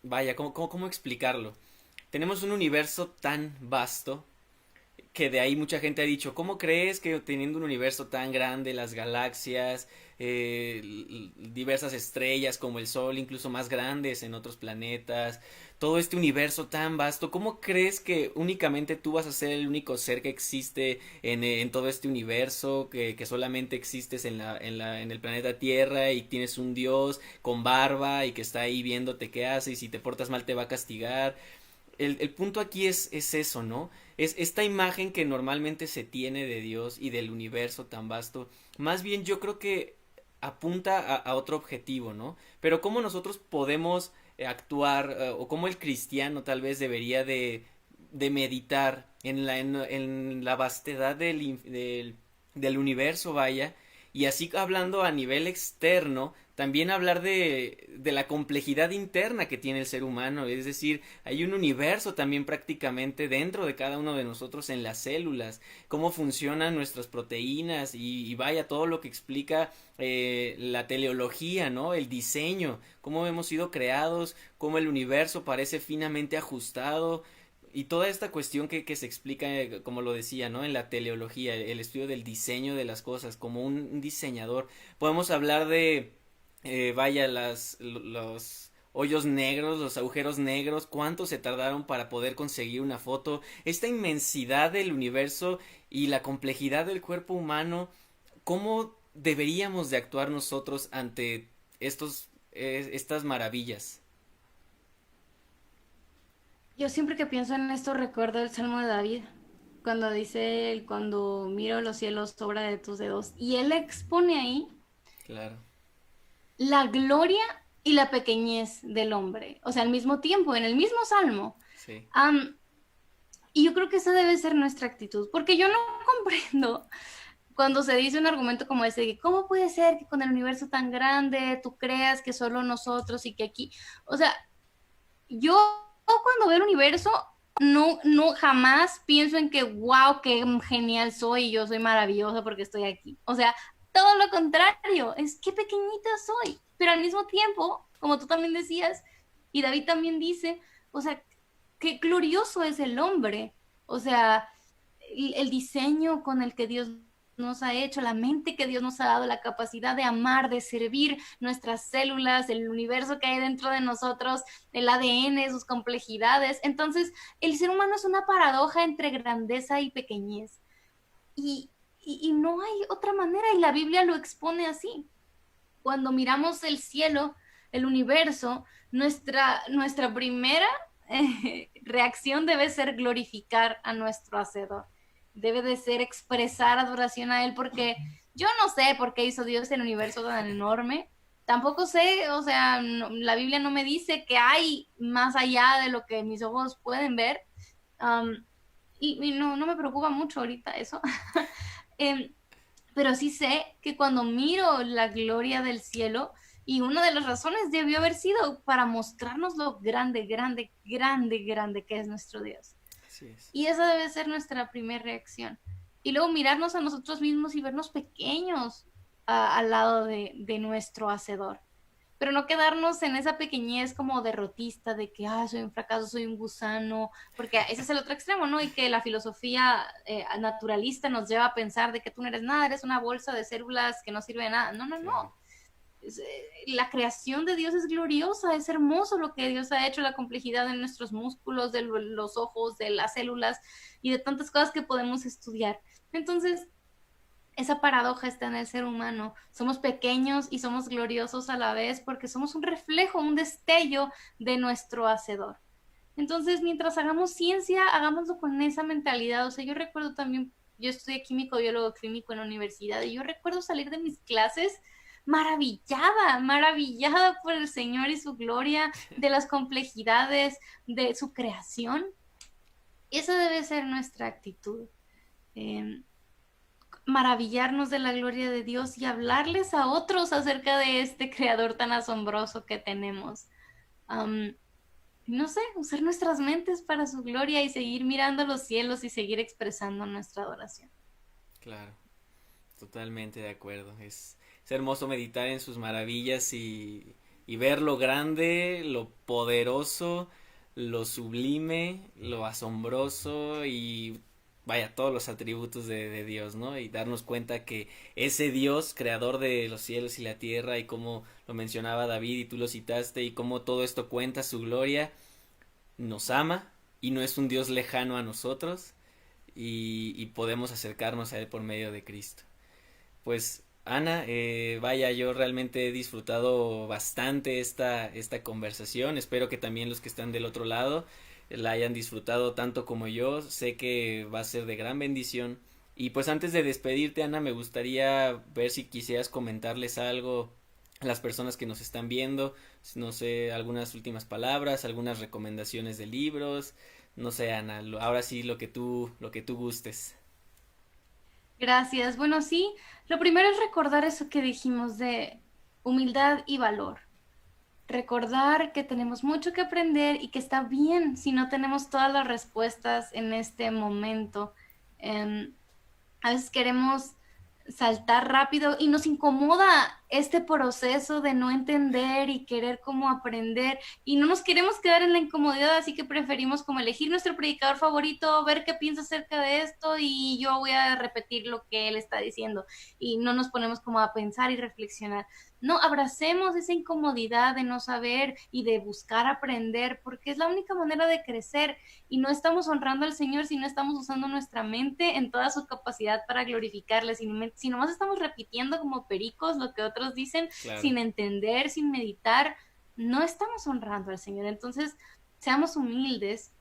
Vaya, cómo explicarlo? Tenemos un universo tan vasto que de ahí mucha gente ha dicho, ¿cómo crees que teniendo un universo tan grande, las galaxias, diversas estrellas como el Sol, incluso más grandes en otros planetas, todo este universo tan vasto, ¿cómo crees que únicamente tú vas a ser el único ser que existe en todo este universo, que solamente existes en el planeta Tierra y tienes un Dios con barba y que está ahí viéndote qué haces y si te portas mal te va a castigar? El punto aquí es eso, ¿no? Es esta imagen que normalmente se tiene de Dios y del universo tan vasto. Más bien yo creo que apunta a otro objetivo, ¿no? Pero cómo nosotros podemos actuar o cómo el cristiano tal vez debería de meditar en la vastedad del universo, vaya, y así hablando a nivel externo, también hablar de la complejidad interna que tiene el ser humano, es decir, hay un universo también prácticamente dentro de cada uno de nosotros en las células, cómo funcionan nuestras proteínas y vaya todo lo que explica la teleología, ¿no? El diseño, cómo hemos sido creados, cómo el universo parece finamente ajustado, y toda esta cuestión que se explica, como lo decía, ¿no? En la teleología, el estudio del diseño de las cosas, como un diseñador. Podemos hablar de, vaya, los hoyos negros, los agujeros negros, cuánto se tardaron para poder conseguir una foto, esta inmensidad del universo y la complejidad del cuerpo humano, cómo deberíamos de actuar nosotros ante estas maravillas. Yo siempre que pienso en esto recuerdo el Salmo de David, cuando dice, cuando miro los cielos, obra de tus dedos, y él expone ahí Claro, la gloria y la pequeñez del hombre, o sea, al mismo tiempo, en el mismo Salmo. sí. Am, y yo creo que esa debe ser nuestra actitud, porque yo no comprendo cuando se dice un argumento como ese, de cómo puede ser que con el universo tan grande tú creas que solo nosotros y que aquí, o sea, yo cuando veo el universo no jamás pienso en que wow, qué genial soy, yo soy maravillosa porque estoy aquí. O sea, todo lo contrario, es qué pequeñita soy, pero al mismo tiempo, como tú también decías, y David también dice, o sea, qué glorioso es el hombre. O sea, el diseño con el que Dios nos ha hecho, la mente que Dios nos ha dado, la capacidad de amar, de servir nuestras células, el universo que hay dentro de nosotros, el ADN, sus complejidades. Entonces, el ser humano es una paradoja entre grandeza y pequeñez. Y, y no hay otra manera, y la Biblia lo expone así. Cuando miramos el cielo, el universo, nuestra primera reacción debe ser glorificar a nuestro Hacedor. Debe de ser expresar adoración a Él, porque yo no sé por qué hizo Dios el universo tan enorme. Tampoco sé, o sea, la Biblia no me dice que hay más allá de lo que mis ojos pueden ver. Um, y no me preocupa mucho ahorita eso. eh, pero sí sé que cuando miro la gloria del cielo, y una de las razones debió haber sido para mostrarnos lo grande, grande, grande, grande que es nuestro Dios. Así es. Y esa debe ser nuestra primera reacción. Y luego mirarnos a nosotros mismos y vernos pequeños al lado de nuestro Hacedor, pero no quedarnos en esa pequeñez como derrotista de que, soy un fracaso, soy un gusano, porque ese es el otro extremo, ¿no? Y que la filosofía naturalista nos lleva a pensar de que tú no eres nada, eres una bolsa de células que no sirve de nada. No, no, no. Claro. La creación de Dios es gloriosa, es hermoso lo que Dios ha hecho, la complejidad de nuestros músculos, de los ojos, de las células y de tantas cosas que podemos estudiar. Entonces, esa paradoja está en el ser humano. Somos pequeños y somos gloriosos a la vez porque somos un reflejo, un destello de nuestro Hacedor. Entonces, mientras hagamos ciencia, hagámoslo con esa mentalidad. O sea, yo recuerdo también, yo estudié químico, biólogo clínico en la universidad y yo recuerdo salir de mis clases maravillada, maravillada por el Señor y su gloria, de las complejidades de su creación. Esa debe ser nuestra actitud. em, maravillarnos de la gloria de Dios y hablarles a otros acerca de este creador tan asombroso que tenemos. No sé, usar nuestras mentes para su gloria y seguir mirando los cielos y seguir expresando nuestra adoración. Claro, totalmente de acuerdo. Es hermoso meditar en sus maravillas y ver lo grande, lo poderoso, lo sublime, lo asombroso y vaya, todos los atributos de Dios, ¿no? Y darnos cuenta que ese Dios, creador de los cielos y la tierra, y como lo mencionaba David y tú lo citaste, y cómo todo esto cuenta su gloria, nos ama y no es un Dios lejano a nosotros y podemos acercarnos a Él por medio de Cristo. Pues Ana, vaya, yo realmente he disfrutado bastante esta conversación, espero que también los que están del otro lado la hayan disfrutado tanto como yo, sé que va a ser de gran bendición. Y pues antes de despedirte, Ana, me gustaría ver si quisieras comentarles algo a las personas que nos están viendo, no sé, algunas últimas palabras, algunas recomendaciones de libros, no sé, Ana, ahora sí lo que tú gustes. Gracias. Bueno, sí, lo primero es recordar eso que dijimos de humildad y valor. Recordar que tenemos mucho que aprender y que está bien si no tenemos todas las respuestas en este momento. Em, a veces queremos saltar rápido y nos incomoda este proceso de no entender y querer como aprender y no nos queremos quedar en la incomodidad, así que preferimos como elegir nuestro predicador favorito, ver qué piensa acerca de esto y yo voy a repetir lo que él está diciendo y no nos ponemos como a pensar y reflexionar. No, abracemos esa incomodidad de no saber y de buscar aprender porque es la única manera de crecer y no estamos honrando al Señor si no estamos usando nuestra mente en toda su capacidad para glorificarle, si nomás estamos repitiendo como pericos lo que otros dicen Claro. sin entender, sin meditar, no estamos honrando al Señor. Entonces, seamos humildes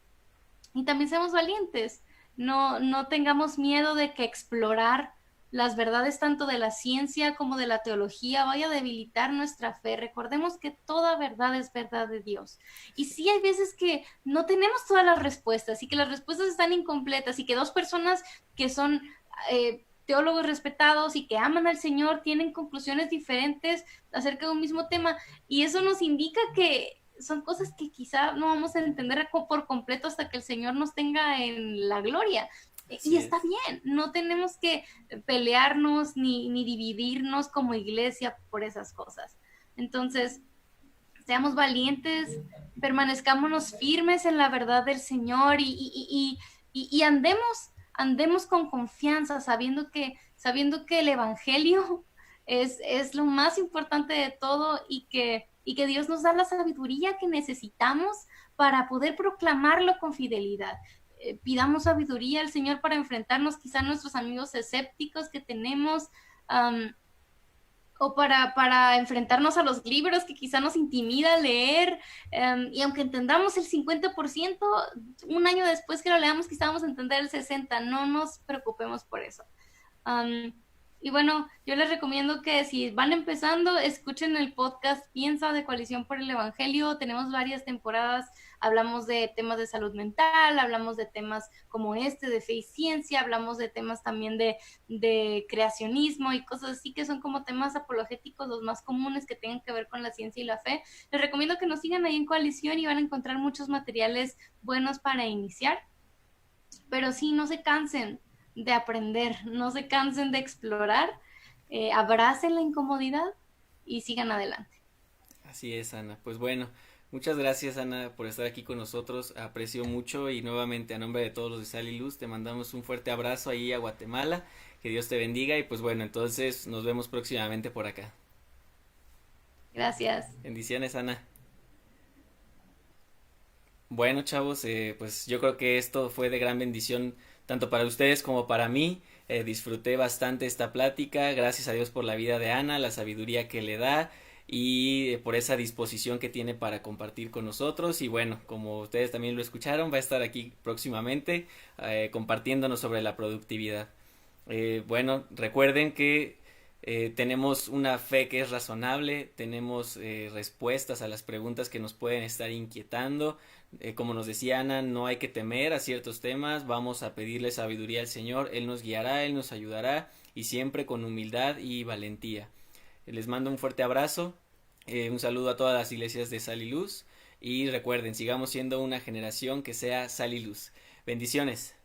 y también seamos valientes. No tengamos miedo de que explorar las verdades tanto de la ciencia como de la teología vaya a debilitar nuestra fe. Recordemos que toda verdad es verdad de Dios. Y sí hay veces que no tenemos todas las respuestas y que las respuestas están incompletas y que dos personas que son teólogos respetados y que aman al Señor tienen conclusiones diferentes acerca de un mismo tema. Y eso nos indica que son cosas que quizá no vamos a entender por completo hasta que el Señor nos tenga en la gloria. Y Así está es. bien, no tenemos que pelearnos ni dividirnos como iglesia por esas cosas. Entonces, seamos valientes, permanezcámonos firmes en la verdad del Señor y andemos con confianza, sabiendo que el Evangelio es lo más importante de todo y que Dios nos da la sabiduría que necesitamos para poder proclamarlo con fidelidad. Pidamos sabiduría al Señor para enfrentarnos quizá a nuestros amigos escépticos que tenemos, o para enfrentarnos a los libros que quizá nos intimida leer, y aunque entendamos el 50%, un año después que lo leamos quizá vamos a entender el 60%, no nos preocupemos por eso. Um, y bueno, yo les recomiendo que si van empezando, escuchen el podcast Piensa de Coalición por el Evangelio. Tenemos varias temporadas, hablamos de temas de salud mental, hablamos de temas como este, de fe y ciencia, hablamos de temas también de creacionismo y cosas así que son como temas apologéticos, los más comunes que tengan que ver con la ciencia y la fe. Les recomiendo que nos sigan ahí en Coalición y van a encontrar muchos materiales buenos para iniciar. Pero sí, no se cansen de aprender, no se cansen de explorar, abracen la incomodidad y sigan adelante. Así es, Ana. Pues bueno, muchas gracias, Ana, por estar aquí con nosotros. Aprecio mucho y nuevamente a nombre de todos los de Sal y Luz te mandamos un fuerte abrazo ahí a Guatemala. Que Dios te bendiga y pues bueno, entonces nos vemos próximamente por acá. Gracias. Bendiciones, Ana. Bueno, chavos, pues yo creo que esto fue de gran bendición tanto para ustedes como para mí. Disfruté bastante esta plática. Gracias a Dios por la vida de Ana, la sabiduría que le da y por esa disposición que tiene para compartir con nosotros. Y bueno, como ustedes también lo escucharon, va a estar aquí próximamente compartiéndonos sobre la productividad. Bueno, recuerden que Tenemos una fe que es razonable, tenemos respuestas a las preguntas que nos pueden estar inquietando. Como nos decía Ana, no hay que temer a ciertos temas, vamos a pedirle sabiduría al Señor, Él nos guiará, Él nos ayudará y siempre con humildad y valentía. Les mando un fuerte abrazo, un saludo a todas las iglesias de Sal y Luz y recuerden, sigamos siendo una generación que sea sal y luz. Bendiciones.